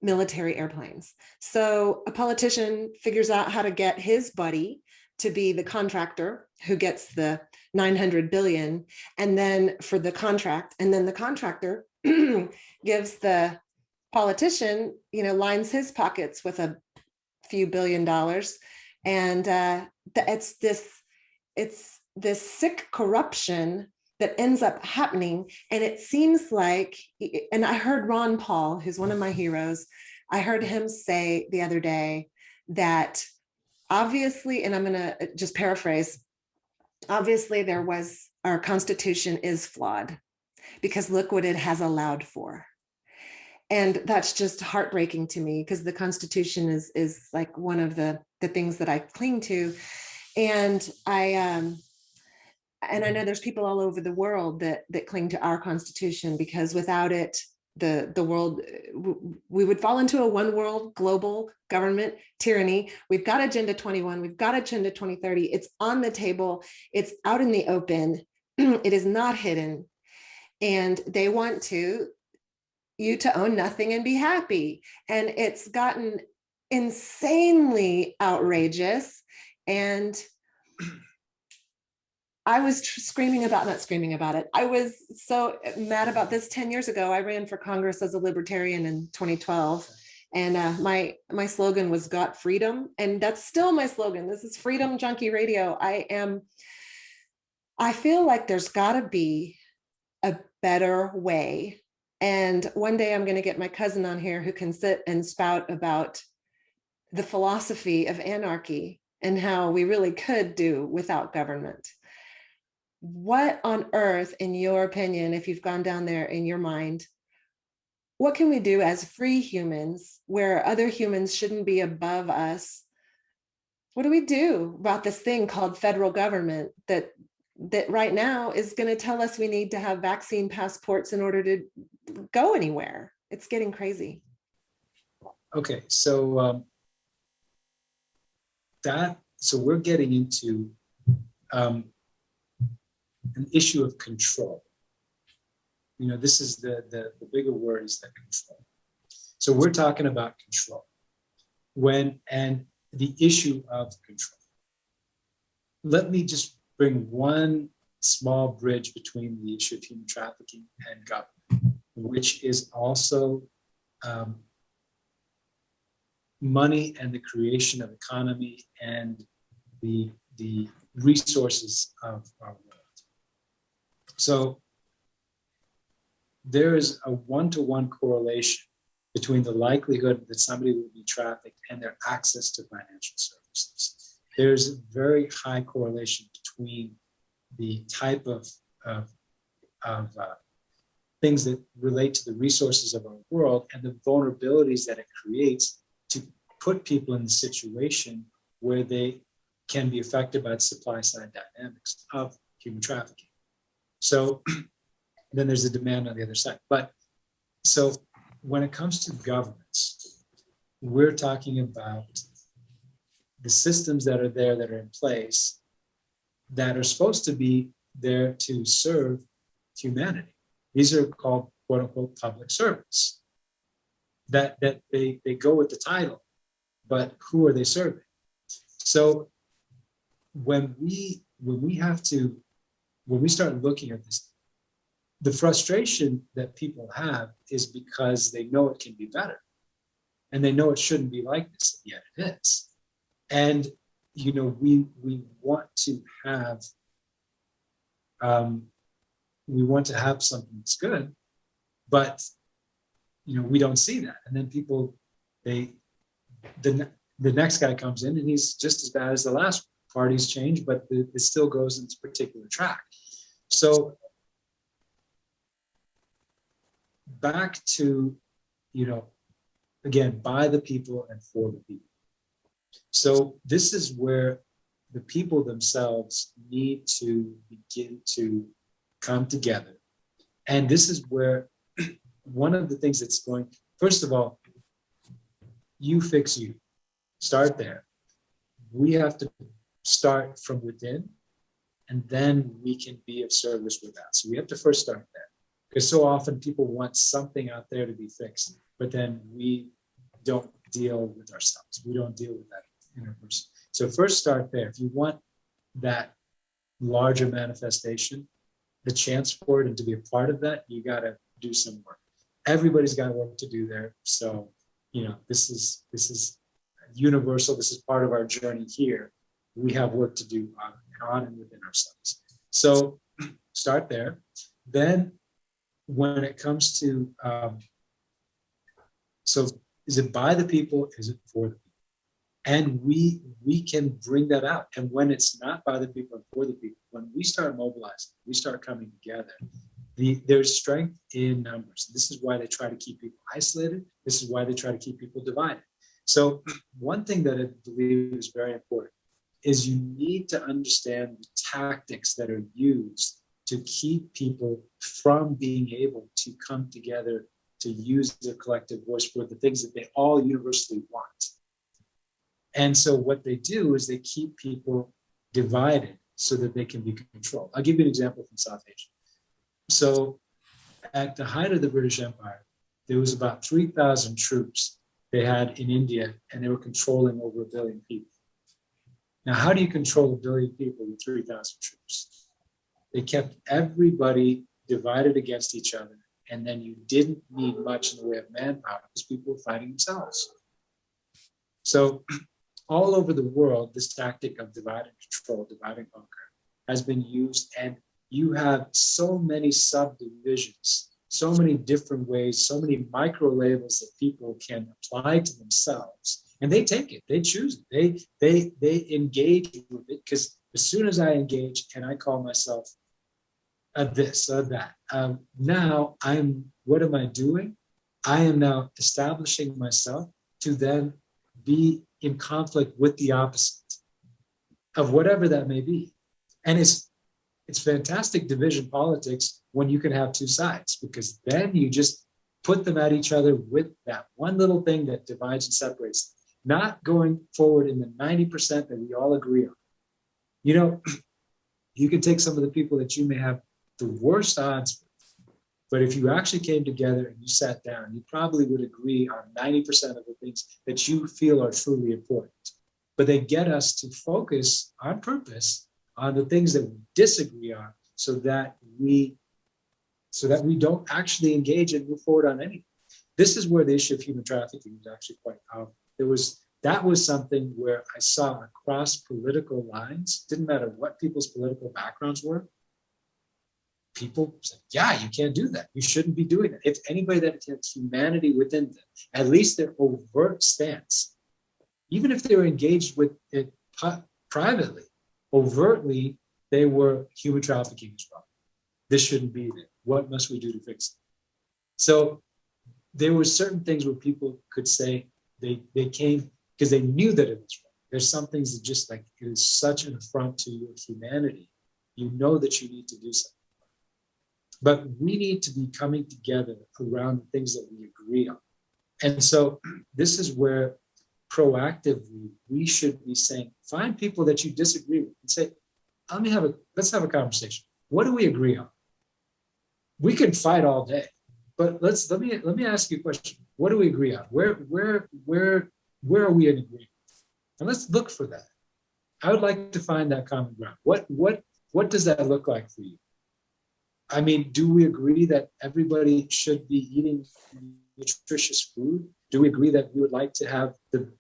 military airplanes. So a politician figures out how to get his buddy to be the contractor who gets the 900 billion, and then for the contract, and then the contractor gives the politician, lines his pockets with a few $1 billion. And it's this sick corruption that ends up happening. And it seems like, and I heard Ron Paul, who's one of my heroes, I heard him say the other day that obviously, and I'm going to just paraphrase, obviously our Constitution is flawed because look what it has allowed for. And that's just heartbreaking to me, because the Constitution is like one of the things that I cling to. And I know there's people all over the world that cling to our Constitution, because without it, the world, we would fall into a one world global government tyranny. We've got Agenda 21, we've got Agenda 2030. It's on the table. It's out in the open. It is not hidden. And they want to you to own nothing and be happy. And it's gotten insanely outrageous. And I was not screaming about it. I was so mad about this 10 years ago. I ran for Congress as a libertarian in 2012. And my slogan was "Got Freedom." And that's still my slogan. This is Freedom Junkie Radio. I feel like there's gotta be a better way. And one day I'm gonna get my cousin on here who can sit and spout about the philosophy of anarchy and how we really could do without government. What on earth, in your opinion, if you've gone down there in your mind, what can we do as free humans where other humans shouldn't be above us? What do we do about this thing called federal government that right now is going to tell us we need to have vaccine passports in order to go anywhere? It's getting crazy.
Okay, so we're getting into an issue of control. You know, this is the bigger word is the control. So we're talking about control and the issue of control. Let me just bring one small bridge between the issue of human trafficking and government, which is also money and the creation of economy and the resources of our world. So there is a one-to-one correlation between the likelihood that somebody will be trafficked and their access to financial services. There's a very high correlation between the type of things that relate to the resources of our world and the vulnerabilities that it creates to put people in the situation where they can be affected by the supply side dynamics of human trafficking. So then there's a demand on the other side. But so when it comes to governments, we're talking about the systems that are there that are in place that are supposed to be there to serve humanity. These are called quote unquote public servants. That they go with the title, but who are they serving? So when we start looking at this, the frustration that people have is because they know it can be better and they know it shouldn't be like this, yet it is. And, you know, we want to have something that's good, but, you know, we don't see that. And then people, the next guy comes in and he's just as bad as the last one. Parties change, but it still goes in this particular track. So back to, you know, again, by the people and for the people. So this is where the people themselves need to begin to come together. And this is where one of the things that's going, first of all, you fix you. Start there. We have to start from within, and then we can be of service with that. So we have to first start there. Because so often people want something out there to be fixed, but then we don't deal with ourselves. We don't deal with that inner person. So first start there. If you want that larger manifestation, the chance for it and to be a part of that, you got to do some work. Everybody's got work to do there. So, you know, this is universal. This is part of our journey here. We have work to do on and within ourselves. So start there. Then when it comes to, so is it by the people? Is it for the people? And we can bring that out. And when it's not by the people and for the people, when we start mobilizing, we start coming together, there's strength in numbers. This is why they try to keep people isolated. This is why they try to keep people divided. So one thing that I believe is very important is you need to understand the tactics that are used to keep people from being able to come together to use their collective voice for the things that they all universally want. And so what they do is they keep people divided so that they can be controlled. I'll give you an example from South Asia. So at the height of the British Empire, there was about 3,000 troops they had in India, and they were controlling over 1 billion people. Now, how do you control 1 billion people with 3,000 troops? They kept everybody divided against each other, and then you didn't need much in the way of manpower because people were fighting themselves. So all over the world, this tactic of divide and control, divide and conquer, has been used, and you have so many subdivisions, so many different ways, so many micro labels that people can apply to themselves, and they take it, they choose it, they engage with it, because as soon as I engage and I call myself a this or that, now what am I doing? I am now establishing myself to then be in conflict with the opposite of whatever that may be. And it's fantastic division politics when you can have two sides, because then you just put them at each other with that one little thing that divides and separates, not going forward in the 90% that we all agree on. You know, you can take some of the people that you may have the worst odds with, but if you actually came together and you sat down, you probably would agree on 90% of the things that you feel are truly important. But they get us to focus on purpose on the things that we disagree on, so that we don't actually engage and move forward on anything. This is where the issue of human trafficking is actually quite powerful. That was something where I saw across political lines, didn't matter what people's political backgrounds were, people said, yeah, you can't do that. You shouldn't be doing that. If anybody that has humanity within them, at least their overt stance, even if they were engaged with it privately, overtly, they were human trafficking as well. This shouldn't be there. What must we do to fix it? So there were certain things where people could say they came because they knew that it was wrong. There's some things that just like, it is such an affront to your humanity. You know that you need to do something. But we need to be coming together around the things that we agree on. And so this is where proactively we should be saying, find people that you disagree with and say, let's have a conversation. What do we agree on? We can fight all day, but let me ask you a question. What do we agree on? Where are we in agreement? And let's look for that. I would like to find that common ground. What does that look like for you? I mean, do we agree that everybody should be eating nutritious food? Do we agree that we would like to have the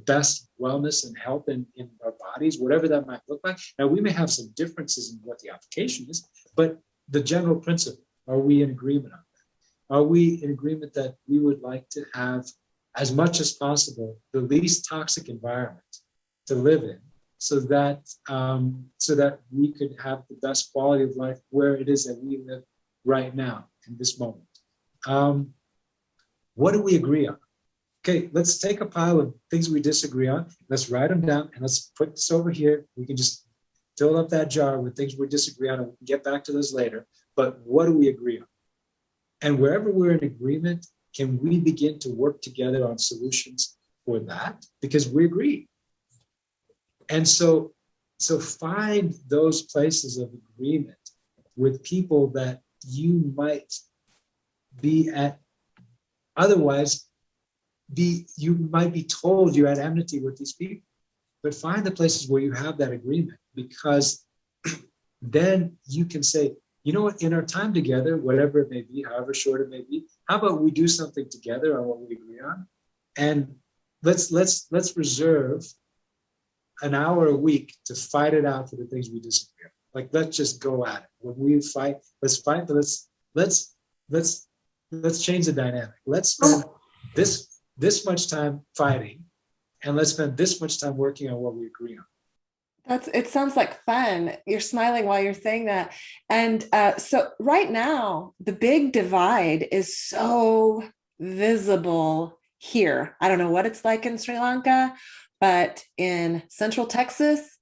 best wellness and health in our bodies, whatever that might look like? Now, we may have some differences in what the application is, but the general principle, are we in agreement on that? Are we in agreement that we would like to have, as much as possible, the least toxic environment to live in, so that we could have the best quality of life where it is that we live right now in this moment? What do we agree on? Okay, let's take a pile of things we disagree on. Let's write them down and let's put this over here. We can just fill up that jar with things we disagree on, and we can get back to those later. But what do we agree on? And wherever we're in agreement, can we begin to work together on solutions for that? Because we agree. And so find those places of agreement with people that you might be at, otherwise you might be told you're at enmity with these people. But find the places where you have that agreement, because then you can say, you know what, in our time together, whatever it may be, however short it may be, how about we do something together on what we agree on? And let's reserve an hour a week to fight it out for the things we disagree on. Like, let's just go at it. When we fight, let's fight, but let's change the dynamic. Let's spend this much time fighting, and let's spend this much time working on what we agree on.
It sounds like fun. You're smiling while you're saying that. And so right now, the big divide is so visible here. I don't know what it's like in Sri Lanka, but in Central Texas,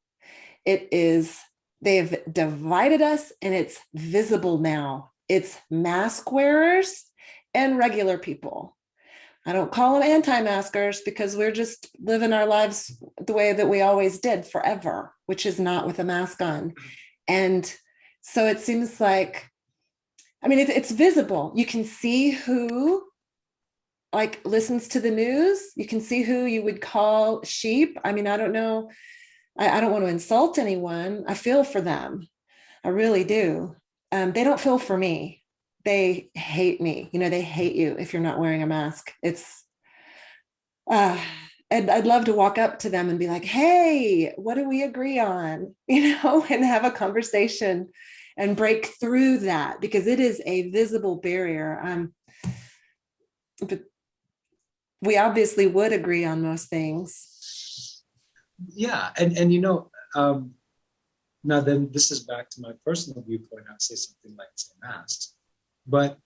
they've divided us, and it's visible now. It's mask wearers and regular people. I don't call them anti-maskers, because we're just living our lives the way that we always did forever, which is not with a mask on. And so it seems like, I mean, it's visible. You can see who like listens to the news. You can see who you would call sheep. I mean, I don't know. I don't want to insult anyone. I feel for them. I really do. They don't feel for me. They hate me. You know, they hate you if you're not wearing a mask. It's, and I'd love to walk up to them and be like, hey, what do we agree on? You know, and have a conversation and break through that, because it is a visible barrier. But we obviously would agree on most things.
Yeah, and you know, now then this is back to my personal viewpoint. I'd say something like, say, masks, but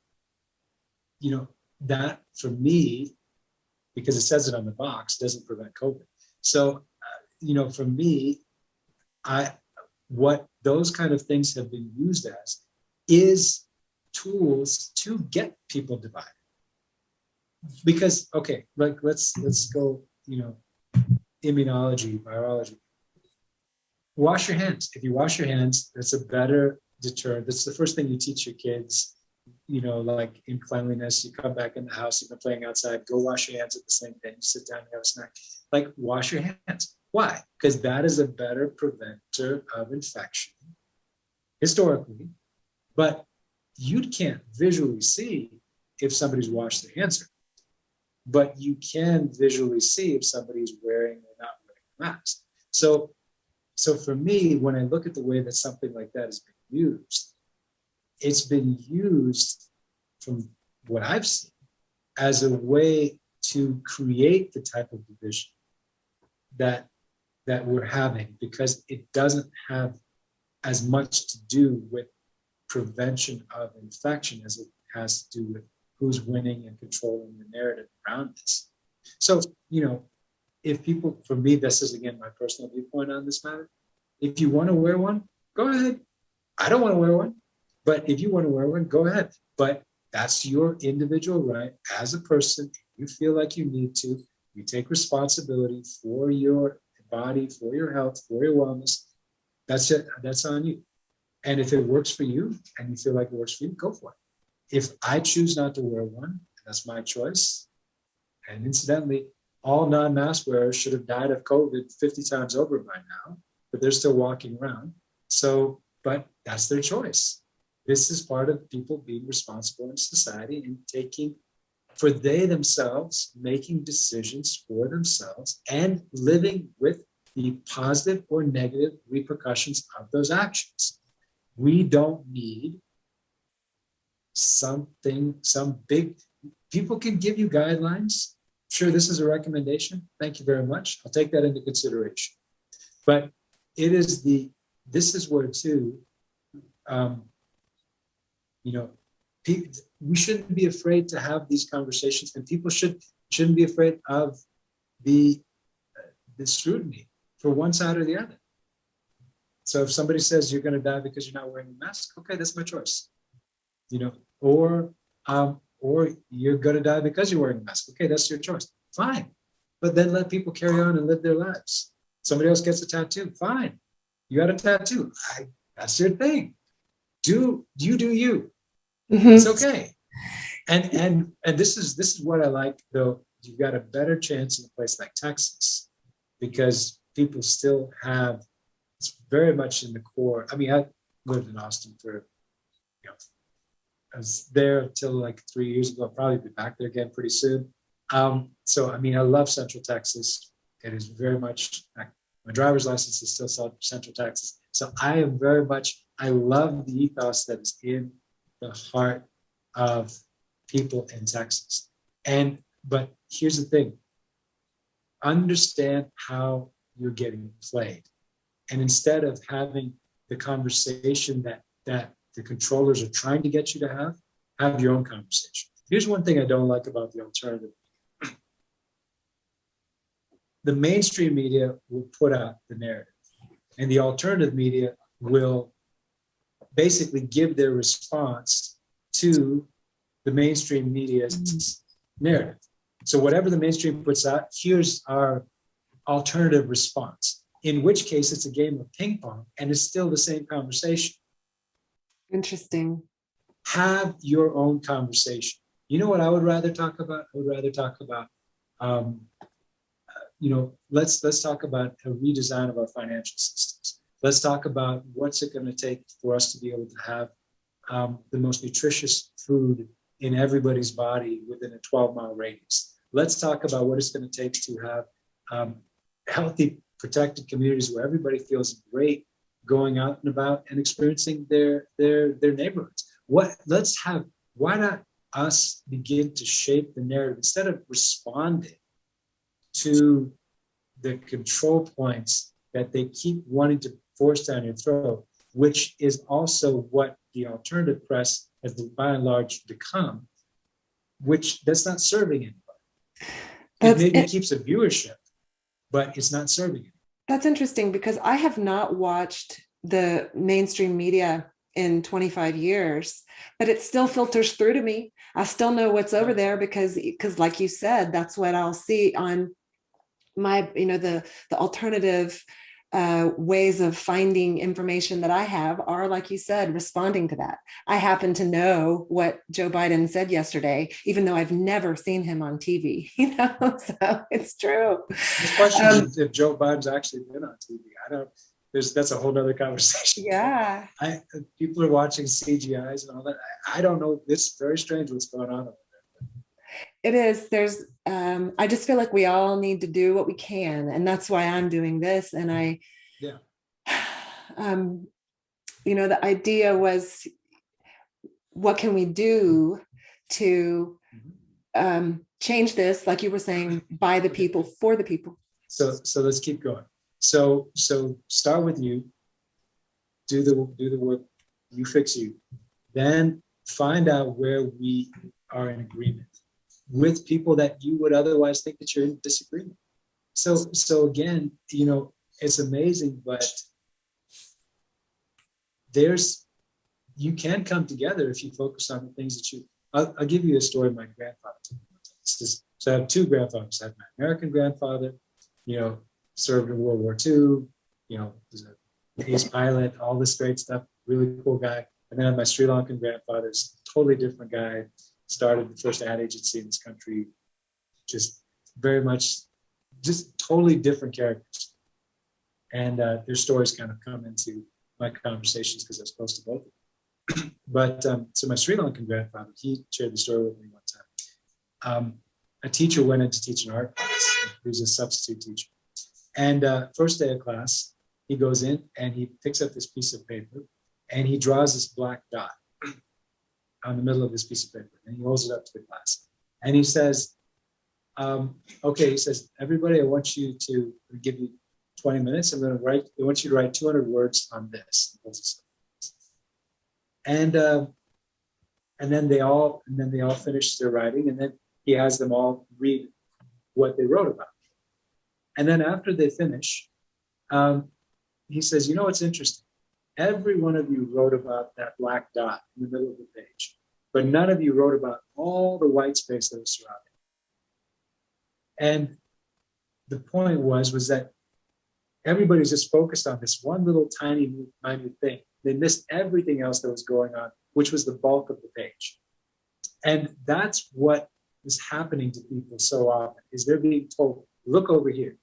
you know, that for me, because it says it on the box, doesn't prevent COVID. So, you know, for me, what those kind of things have been used as is tools to get people divided. Because, okay, like let's go, you know, immunology, virology. Wash your hands. If you wash your hands, that's a better deterrent. That's the first thing you teach your kids, you know, like in cleanliness. You come back in the house, you've been playing outside, go wash your hands at the same time. You sit down, you have a snack. Like, wash your hands. Why? Because that is a better preventer of infection, historically. But you can't visually see if somebody's washed their hands or not. But you can visually see if somebody's wearing or not wearing a mask. So for me, when I look at the way that something like that has been used, it's been used, from what I've seen, as a way to create the type of division that we're having, because it doesn't have as much to do with prevention of infection as it has to do with who's winning and controlling the narrative around this. So, you know, if people, for me, this is again my personal viewpoint on this matter. If you want to wear one, go ahead. I don't want to wear one, but if you want to wear one, go ahead. But that's your individual right as a person. If you feel like you need to, you take responsibility for your body, for your health, for your wellness. That's it. That's on you. And if it works for you and you feel like it works for you, go for it. If I choose not to wear one, that's my choice. And incidentally, all non-mask wearers should have died of COVID 50 times over by now, but they're still walking around. So, but that's their choice. This is part of people being responsible in society and taking, for they themselves, making decisions for themselves and living with the positive or negative repercussions of those actions. We don't need some big, people can give you guidelines. Sure, this is a recommendation. Thank you very much. I'll take that into consideration. But it is this is where too, you know, we shouldn't be afraid to have these conversations, and people shouldn't be afraid of the scrutiny for one side or the other. So if somebody says you're going to die because you're not wearing a mask, okay, that's my choice. You know, or you're going to die because you're wearing a mask. Okay, that's your choice. Fine. But then let people carry on and live their lives. Somebody else gets a tattoo. Fine. You got a tattoo. That's your thing. Do you. Mm-hmm. It's okay. And this is what I like, though. You've got a better chance in a place like Texas, because people still have, it's very much in the core. I mean, I lived in Austin for, you know, I was there until like 3 years ago. I'll probably be back there again pretty soon. So, I mean, I love Central Texas. It is very much, my driver's license is still Central Texas. So I love the ethos that is in the heart of people in Texas. But here's the thing, understand how you're getting played. And instead of having the conversation that the controllers are trying to get you to have your own conversation. Here's one thing I don't like about the alternative. The mainstream media will put out the narrative, and the alternative media will basically give their response to the mainstream media's narrative. So whatever the mainstream puts out, here's our alternative response, in which case it's a game of ping pong and it's still the same conversation.
Interesting.
Have your own conversation. You know what I would rather talk about? I would rather talk about, let's talk about a redesign of our financial systems. Let's talk about what's it going to take for us to be able to have the most nutritious food in everybody's body within a 12-mile radius. Let's talk about what it's going to take to have healthy, protected communities where everybody feels great going out and about and experiencing their neighborhoods. Why not us begin to shape the narrative instead of responding to the control points that they keep wanting to force down your throat, which is also what the alternative press has by and large become, which that's not serving anybody. It maybe keeps a viewership, but it's not serving it.
That's interesting because I have not watched the mainstream media in 25 years, but it still filters through to me. I still know what's over there because like you said, that's what I'll see on my, the alternative ways of finding information that I have are, like you said, responding to that. I happen to know what Joe Biden said yesterday, even though I've never seen him on TV, so it's true.
This question is if Joe Biden's actually been on TV. That's a whole other conversation.
Yeah.
People are watching CGIs and all that. I don't know. It's very strange what's going on over there.
It is. I just feel like we all need to do what we can. And that's why I'm doing this. And the idea was, what can we do to change this? Like you were saying, by the people, for the people.
So let's keep going. So start with you, do the work, you fix you, then find out where we are in agreement with people that you would otherwise think that you're in disagreement. So again, it's amazing, but you can come together if you focus on the things that I'll give you a story of my grandfather. So I have two grandfathers. I have my American grandfather, served in World War II, was an ace pilot, all this great stuff, really cool guy. And then I have my Sri Lankan grandfather's totally different guy, started the first ad agency in this country, just very much, just totally different characters. And their stories kind of come into my conversations because I was close to both of them. But so my Sri Lankan grandfather, he shared the story with me one time. A teacher went in to teach an art class. He was a substitute teacher. And first day of class, he goes in and he picks up this piece of paper and he draws this black dot on the middle of this piece of paper and he holds it up to the class. And he says, he says, everybody, I want you to give you 20 minutes. I want you to write 200 words on this. And then they all finish their writing, and then he has them all read what they wrote about. And then after they finish, he says, what's interesting? Every one of you wrote about that black dot in the middle of the page, but none of you wrote about all the white space that was surrounding. And the point was that everybody's just focused on this one little tiny, minute thing. They missed everything else that was going on, which was the bulk of the page. And that's what is happening to people so often, is they're being told, look over here.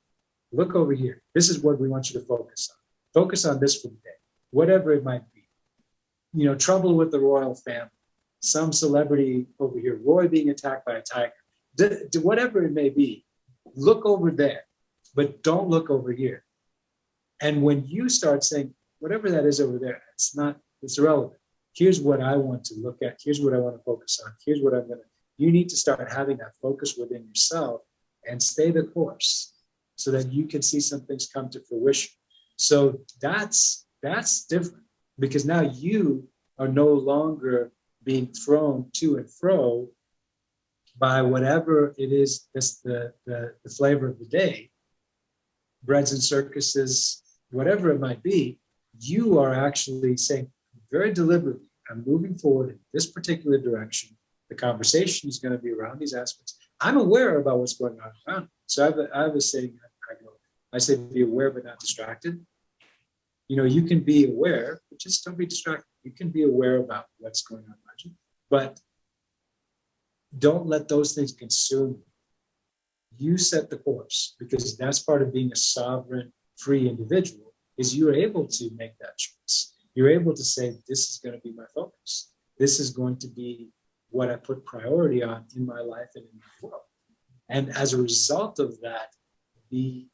Look over here. This is what we want you to focus on. Focus on this for the day, whatever it might be. Trouble with the royal family, some celebrity over here, Roy being attacked by a tiger, whatever it may be. Look over there, but don't look over here. And when you start saying, whatever that is over there, it's irrelevant. Here's what I want to look at. Here's what I want to focus on. Here's what you need to start having that focus within yourself and stay the course so that you can see some things come to fruition. So that's different, because now you are no longer being thrown to and fro by whatever it is that's the flavor of the day, breads and circuses, whatever it might be. You are actually saying very deliberately, I'm moving forward in this particular direction. The conversation is going to be around these aspects. I'm aware about what's going on around me. So I was saying, I say be aware but not distracted. You can be aware, but just don't be distracted. You can be aware about what's going on around you, but don't let those things consume you. You set the course, because that's part of being a sovereign, free individual, is you're able to make that choice. You're able to say, this is going to be my focus. This is going to be what I put priority on in my life and in my world. And as a result of that, the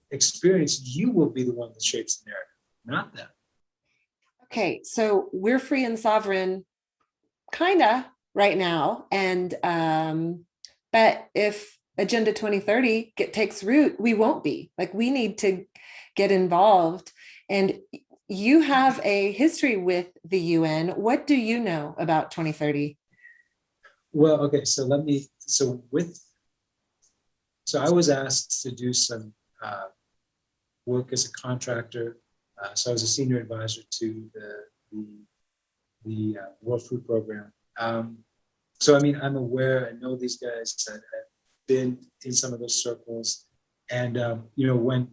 experience, you will be the one that shapes the narrative, not them.
Okay, so we're free and sovereign, kinda right now, and but if Agenda 2030 takes root, we won't be. Like, we need to get involved. And you have a history with the UN. What do you know about 2030?
Well, okay, so I was asked to do some work as a contractor. So I was a senior advisor to the World Food Program. So I mean, I'm aware. I know these guys. I've been in some of those circles, and when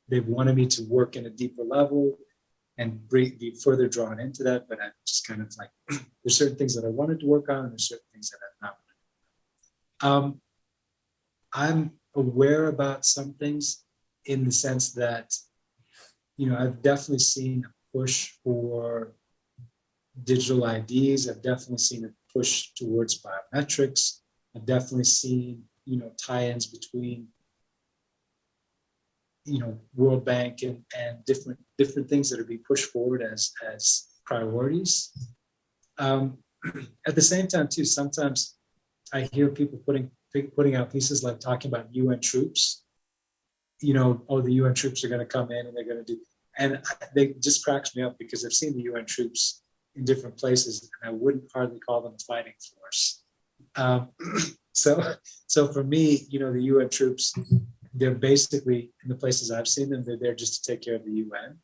they've wanted me to work in a deeper level and be further drawn into that, but I'm just kind of like, there's certain things that I wanted to work on, and there's certain things that I've not. I'm aware about some things in the sense that, I've definitely seen a push for digital IDs. I've definitely seen a push towards biometrics. I've definitely seen, tie-ins between, World Bank and different things that are being pushed forward as priorities. At the same time, too, sometimes I hear people putting out pieces like talking about UN troops. The UN troops are going to come in and they're going to do, and they just cracks me up, because I've seen the UN troops in different places, and I wouldn't hardly call them a fighting force. So for me, the UN troops, they're basically, in the places I've seen them, they're there just to take care of the UN.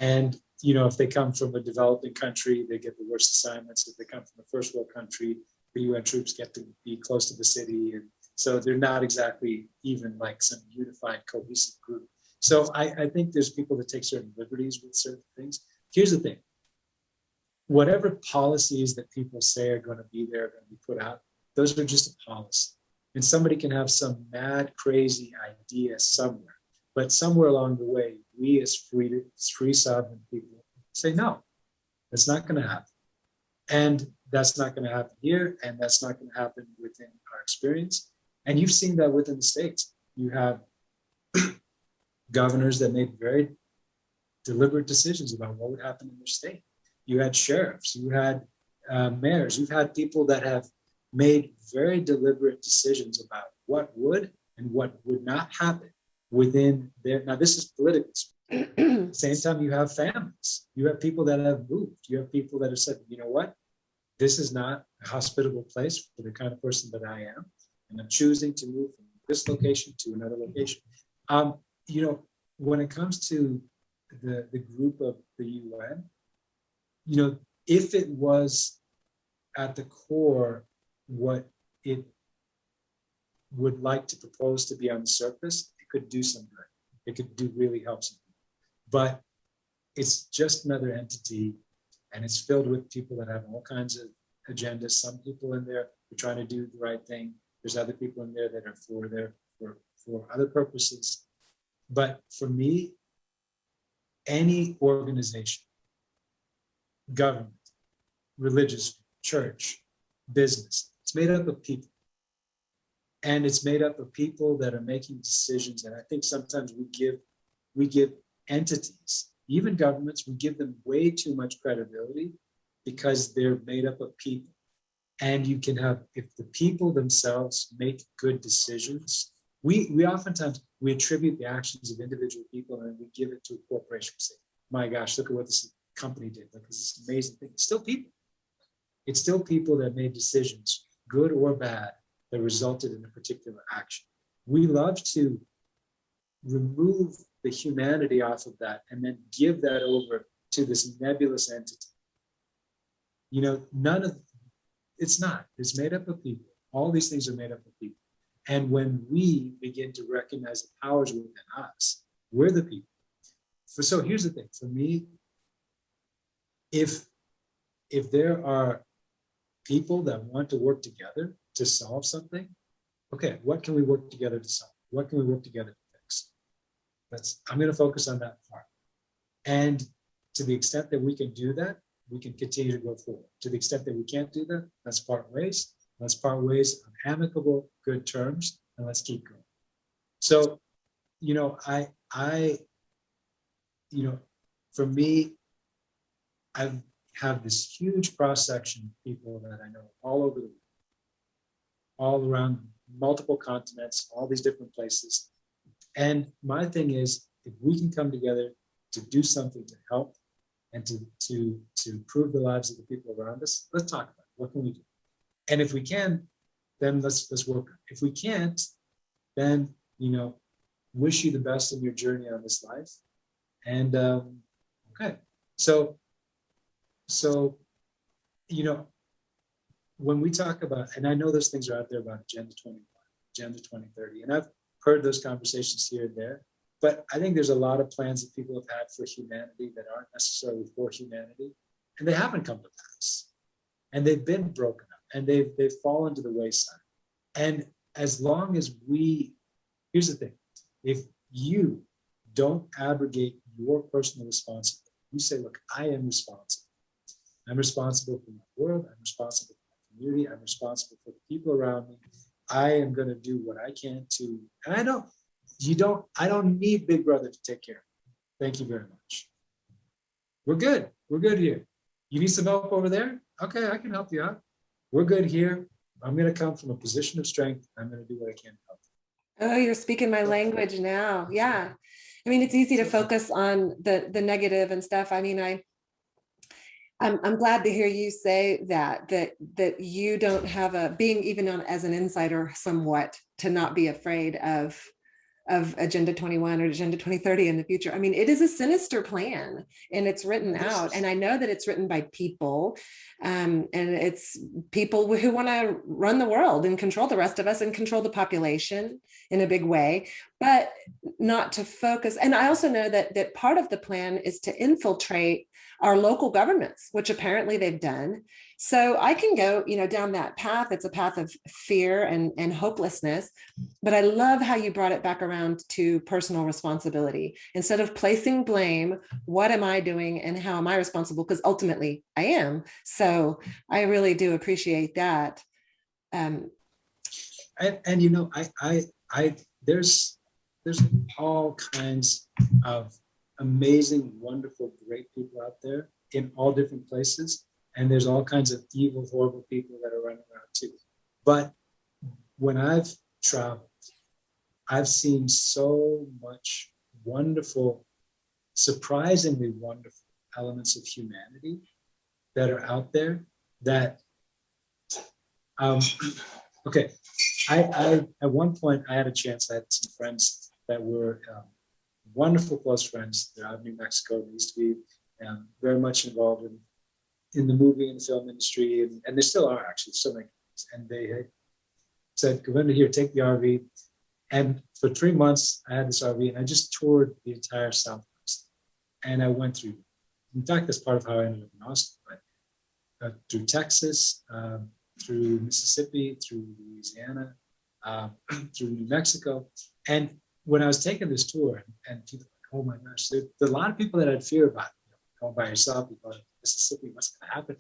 And, if they come from a developing country, they get the worst assignments. If they come from a first world country, the UN troops get to be close to the city. And so they're not exactly even like some unified, cohesive group. So I think there's people that take certain liberties with certain things. Here's the thing. Whatever policies that people say are going to be there, going to be put out, those are just a policy. And somebody can have some mad, crazy idea somewhere. But somewhere along the way, we as free sovereign people say, no, that's not going to happen. And that's not going to happen here. And that's not going to happen within our experience. And you've seen that within the States. You have governors that made very deliberate decisions about what would happen in their state. You had sheriffs, you had mayors, you've had people that have made very deliberate decisions about what would and what would not happen within their, now this is political. At the same time, you have families, you have people that have moved, you have people that have said, you know what, this is not a hospitable place for the kind of person that I am, and I'm choosing to move from this location to another location. When it comes to the group of the UN, if it was at the core what it would like to propose to be on the surface, it could do some good. It could really help some people. But it's just another entity, and it's filled with people that have all kinds of agendas. Some people in there are trying to do the right thing. There's other people in there that are for other purposes. But for me, any organization, government, religious, church, business, it's made up of people. And it's made up of people that are making decisions. And I think sometimes we give entities, even governments, we give them way too much credibility because they're made up of people. And you can have, if the people themselves make good decisions, we oftentimes, we attribute the actions of individual people and we give it to a corporation. We say, my gosh, look at what this company did. Look at this amazing thing. It's still people. It's still people that made decisions, good or bad, that resulted in a particular action. We love to remove the humanity off of that and then give that over to this nebulous entity. It's made up of people. All these things are made up of people. And when we begin to recognize the powers within us, we're the people. So here's the thing, for me, if there are people that want to work together, to solve something, okay, what can we work together to solve? What can we work together to fix? I'm going to focus on that part. And to the extent that we can do that, we can continue to go forward. To the extent that we can't do that, let's part ways. Let's part ways on amicable, good terms, and let's keep going. So, for me, I have this huge cross section of people that I know all over the world, all around multiple continents, all these different places. And my thing is, if we can come together to do something to help and to improve the lives of the people around us, let's talk about it. What can we do? And if we can, then let's work. If we can't, then wish you the best in your journey on this life. And okay, so when we talk about, and I know those things are out there about Agenda 21, Agenda 2030, and I've heard those conversations here and there, but I think there's a lot of plans that people have had for humanity that aren't necessarily for humanity, and they haven't come to pass, and they've been broken up, and they've fallen to the wayside. And as long as here's the thing, if you don't abrogate your personal responsibility, you say, look, I am responsible. I'm responsible for my world. I'm responsible for my community. I'm responsible for the people around me. I am going to do what I can to, and I don't need Big Brother to take care of me. Thank you very much. We're good. We're good here. You need some help over there? Okay, I can help you out. We're good here. I'm going to come from a position of strength. I'm going to do what I can to help.
Oh, you're speaking my language now. Yeah. I mean, it's easy to focus on the negative and stuff. I mean, I'm glad to hear you say that you don't have being even as an insider somewhat, to not be afraid of Agenda 21 or Agenda 2030 in the future. I mean, it is a sinister plan, and it's written out. And I know that it's written by people, and it's people who want to run the world and control the rest of us and control the population in a big way, but not to focus. And I also know that part of the plan is to infiltrate our local governments, which apparently they've done. So I can go, down that path. It's a path of fear and hopelessness, but I love how you brought it back around to personal responsibility. Instead of placing blame, what am I doing and how am I responsible? Because ultimately I am. So I really do appreciate that.
There's all kinds of amazing, wonderful, great people out there in all different places. And there's all kinds of evil, horrible people that are running around too. But when I've traveled, I've seen so much wonderful, surprisingly wonderful elements of humanity that are out there that, okay. I at one point, I had a chance, I had some friends that were wonderful close friends. They're out in New Mexico. They used to be very much involved in the movie and the film industry, and they still are actually, so many. And they had said, Govinda, here, take the RV. And for 3 months, I had this RV, and I just toured the entire Southwest. And I went through, in fact, that's part of how I ended up in Austin, but through Texas, through Mississippi, through Louisiana, through New Mexico. And when I was taking this tour, and people were like, oh my gosh, there's a lot of people that I'd fear about, going by yourself, you go to Mississippi, what's going to happen?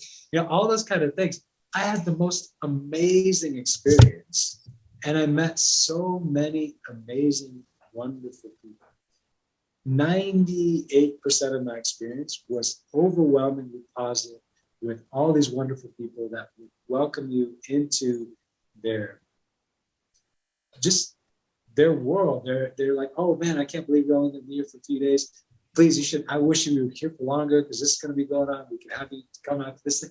All those kind of things. I had the most amazing experience, and I met so many amazing, wonderful people. 98% of my experience was overwhelmingly positive, with all these wonderful people that would welcome you into their world. They're like, oh man, I can't believe you're only going to be here for a few days. Please, I wish you were here for longer, because this is going to be going on. We can have you come out to this thing.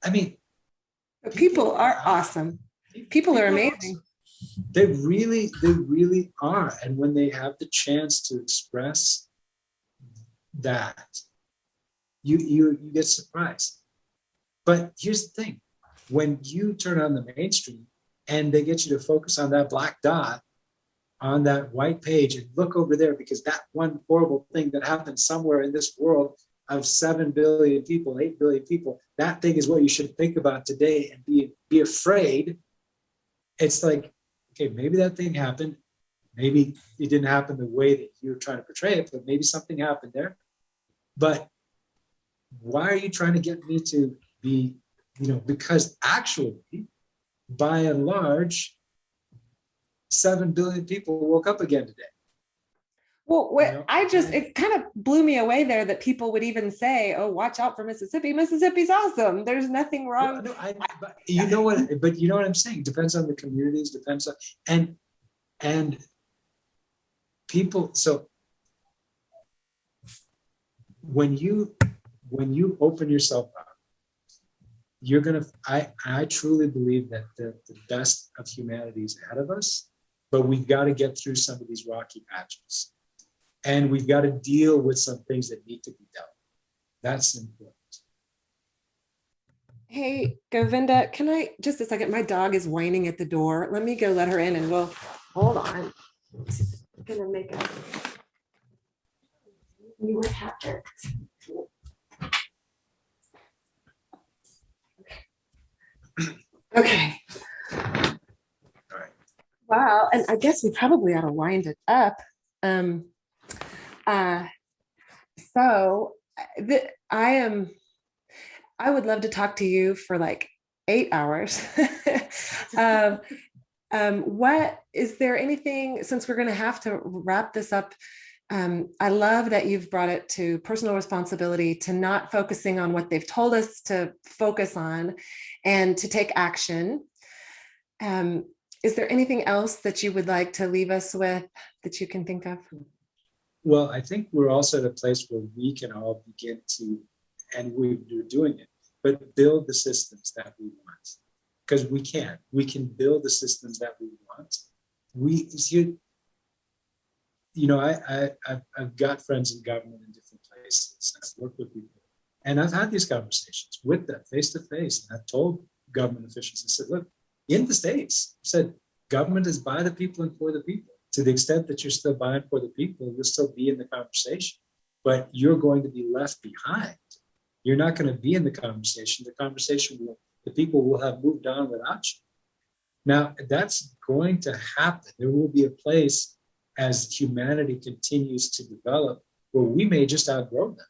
I mean,
people are awesome. People are amazing.
Awesome. They really are. And when they have the chance to express that, you get surprised. But here's the thing, when you turn on the mainstream and they get you to focus on that black dot on that white page and look over there, because that one horrible thing that happened somewhere in this world of 7 billion people, 8 billion people, that thing is what you should think about today and be afraid. it's like, okay, maybe that thing happened. Maybe it didn't happen the way that you're trying to portray it, but maybe something happened there. But why are you trying to get me to be, because actually, by and large, 7 billion people woke up again today.
Well, it kind of blew me away there that people would even say, "Oh, watch out for Mississippi. Mississippi's awesome. There's nothing wrong."
But you know what I'm saying? Depends on the communities, depends on, and people. So when you open yourself up, you're gonna. I truly believe that the best of humanity is ahead of us, but we've got to get through some of these rocky patches. And we've got to deal with some things that need to be dealt with. That's important.
Hey, Govinda, can I just a second? My dog is whining at the door. Let me go let her in and we'll hold on. I'm gonna make a new habit. Okay.
All right.
Wow. And I guess we probably ought to wind it up. I would love to talk to you for like 8 hours. What is there anything, since we're going to have to wrap this up? I love that you've brought it to personal responsibility, to not focusing on what they've told us to focus on and to take action. Is there anything else that you would like to leave us with that you can think of?
Well, I think we're also at a place where we can all begin to, and we're doing it, but build the systems that we want. Because we can build the systems that we want. I've got friends in government in different places. I've worked with people, and I've had these conversations with them face to face. And I've told government officials, I said, look, in the States, I said, government is by the people and for the people. To the extent that you're still buying for the people, you'll still be in the conversation, but you're going to be left behind. You're not going to be in the conversation. The people will have moved on without you. Now, that's going to happen. There will be a place as humanity continues to develop where we may just outgrow them.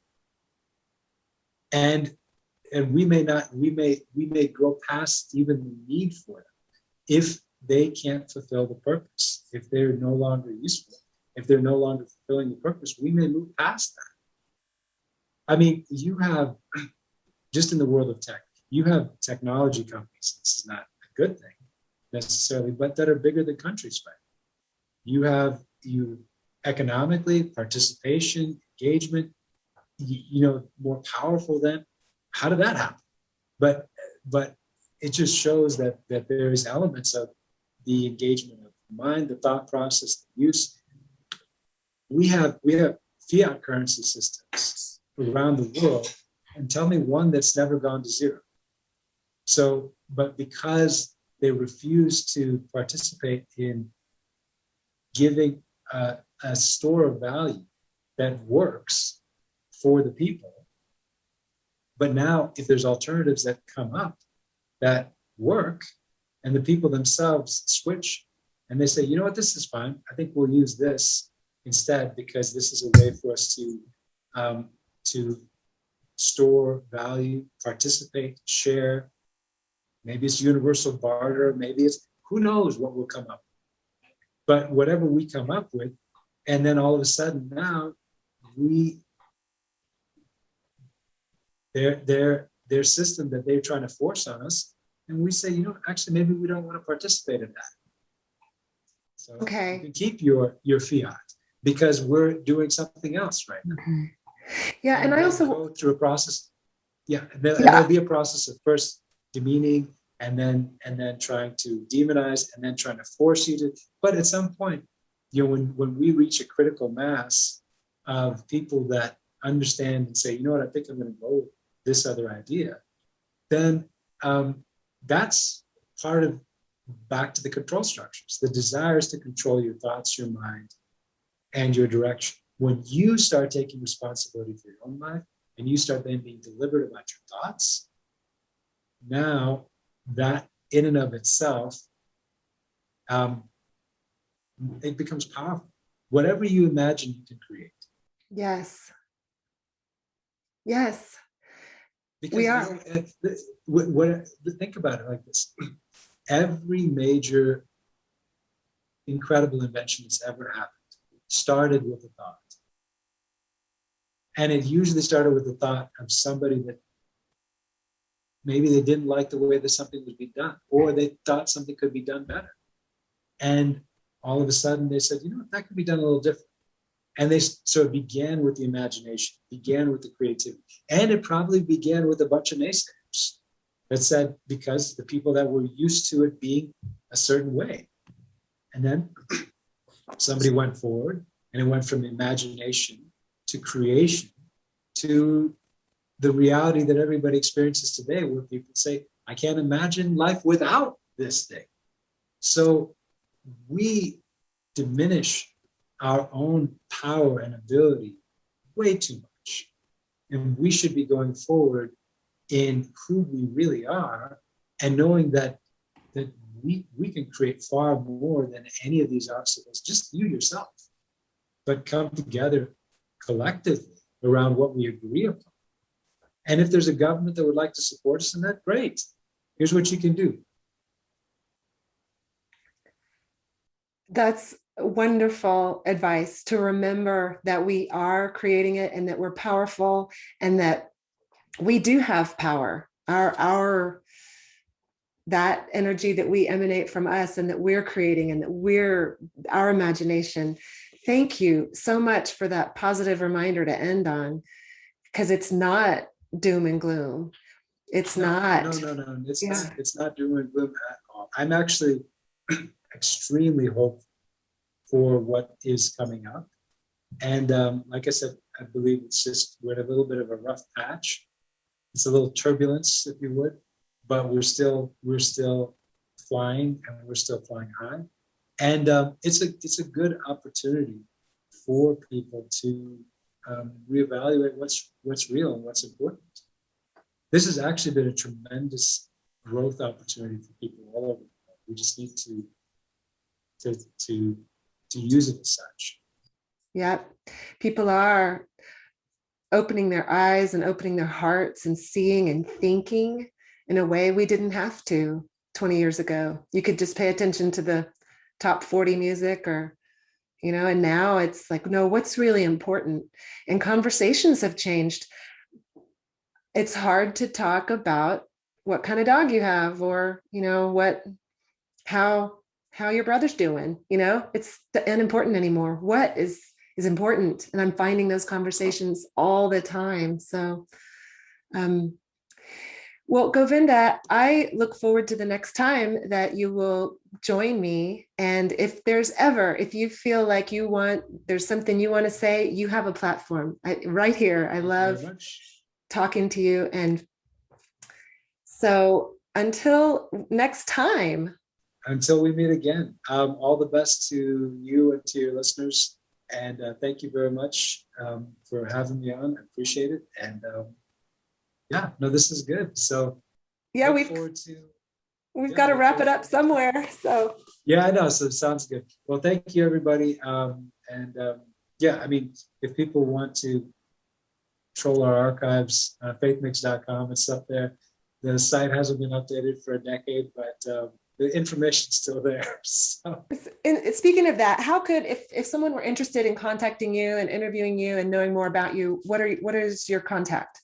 And we may grow past even the need for them if they can't fulfill the purpose, if they're no longer useful, if they're no longer fulfilling the purpose, we may move past that. I mean, you have, just in the world of tech, you have technology companies, this is not a good thing necessarily, but that are bigger than countries, right? You economically, participation, engagement, more powerful than, how did that happen? But it just shows that there is elements of the engagement of the mind, the thought process, the use. We have fiat currency systems around the world, and tell me one that's never gone to zero. So, but because they refuse to participate in giving a store of value that works for the people, but now if there's alternatives that come up that work, and the people themselves switch and they say, you know what, this is fine. I think we'll use this instead because this is a way for us to store value, participate, share. Maybe it's universal barter. Maybe it's, who knows what will come up. But whatever we come up with, and then all of a sudden now their system that they're trying to force on us, and we say, actually, maybe we don't want to participate in that. So
okay,
you can keep your fiat because we're doing something else right now.
Okay. Yeah, and I also
go through a process. Yeah, there'll be a process of first demeaning, and then trying to demonize, and then trying to force you to. But at some point, when we reach a critical mass of people that understand and say, you know what, I think I'm going to go with this other idea, then that's part of back to the control structures. The desire is to control your thoughts, your mind, and your direction. When you start taking responsibility for your own life and you start then being deliberate about your thoughts, now that in and of itself it becomes powerful. Whatever you imagine, you can create.
Yes. Yes.
Because
We are.
Think about it like this. Every major incredible invention that's ever happened started with a thought. And it usually started with the thought of somebody that maybe they didn't like the way that something would be done, or they thought something could be done better. And all of a sudden they said, you know, that could be done a little different. And so it began with the imagination, began with the creativity. And it probably began with a bunch of naysayers that said, because the people that were used to it being a certain way. And then somebody went forward, and it went from imagination to creation to the reality that everybody experiences today, where people say, I can't imagine life without this thing. So we diminish our own power and ability way too much. And we should be going forward in who we really are, and knowing that we can create far more than any of these obstacles, just you yourself, but come together collectively around what we agree upon. And if there's a government that would like to support us in that, great. Here's what you can do.
That's wonderful advice, to remember that we are creating it, and that we're powerful, and that we do have power. That energy that we emanate from us, and that we're creating, and that we're our imagination. Thank you so much for that positive reminder to end on, because it's not doom and gloom. It's not.
No. It's not doom and gloom at all. I'm actually extremely hopeful for what is coming up. And like I said, I believe we're in a little bit of a rough patch. It's a little turbulence, if you would, but we're still flying, and we're still flying high. And it's a good opportunity for people to reevaluate what's real and what's important. This has actually been a tremendous growth opportunity for people all over the world. We just need to use it as such.
Yep. People are opening their eyes and opening their hearts and seeing and thinking in a way we didn't have to 20 years ago. You could just pay attention to the top 40 music, or, you know, and now it's like, no, what's really important? And conversations have changed. It's hard to talk about what kind of dog you have, or, you know, how your brother's doing, you know, it's unimportant anymore. What is important? And I'm finding those conversations all the time. So, well, Govinda, I look forward to the next time that you will join me. And if you feel like there's something you want to say, you have a platform right here. I love talking to you. And so until next time.
Until we meet again, all the best to you and to your listeners. And thank you very much for having me on. I appreciate it. And this is good. So
yeah, we've got to wrap it up somewhere. So
yeah, I know. So it sounds good. Well, thank you, everybody. I mean, if people want to troll our archives, faithmix.com, it's up there. The site hasn't been updated for a decade, but the information's still there. So.
And speaking of that, how could, if someone were interested in contacting you and interviewing you and knowing more about you, what is your contact?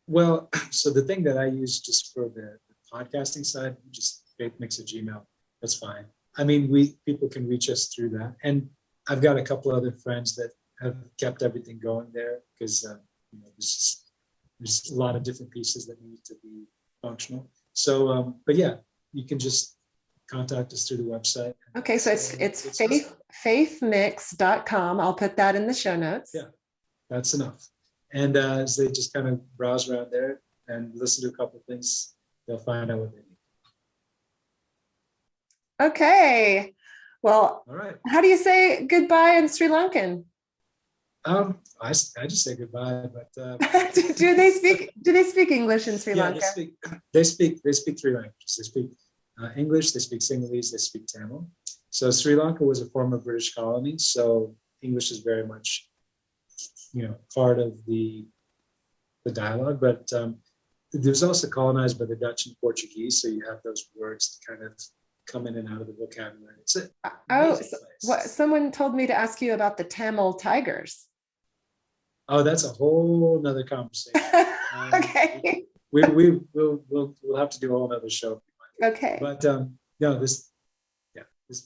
Well, so the thing that I use just for the podcasting side, just faithmix@gmail. That's fine. I mean, people can reach us through that. And I've got a couple other friends that have kept everything going there, because there's a lot of different pieces that need to be functional. So, but yeah, you can just contact us through the website.
Okay, so it's faithmix.com. I'll put that in the show notes.
Yeah, that's enough. And as they just kind of browse around there and listen to a couple of things, they'll find out what they need.
Okay. Well,
all right.
How do you say goodbye in Sri Lankan?
I just say goodbye, but
do they speak English in Sri Lanka?
They speak 3 languages. They speak English, they speak Sinhalese, they speak Tamil. So Sri Lanka was a former British colony, so English is very much, part of the dialogue. But it was also colonized by the Dutch and Portuguese, so you have those words that kind of come in and out of the vocabulary.
Someone told me to ask you about the Tamil tigers.
Oh, that's a whole nother conversation.
Okay.
We'll have to do a whole nother show.
Okay.
But no, this.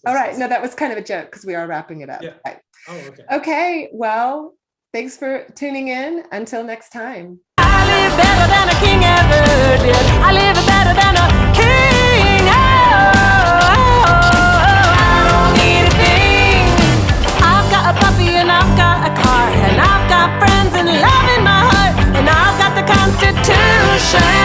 All right. No, that was kind of a joke because we are wrapping it up.
Yeah.
Right.
Oh, okay.
Okay. Well, thanks for tuning in. Until next time.
I live better than a king ever did. I live better than a king. I don't need a thing. I've got a puppy and I've got a car and I've got friends and love in my heart and I've got the Constitution.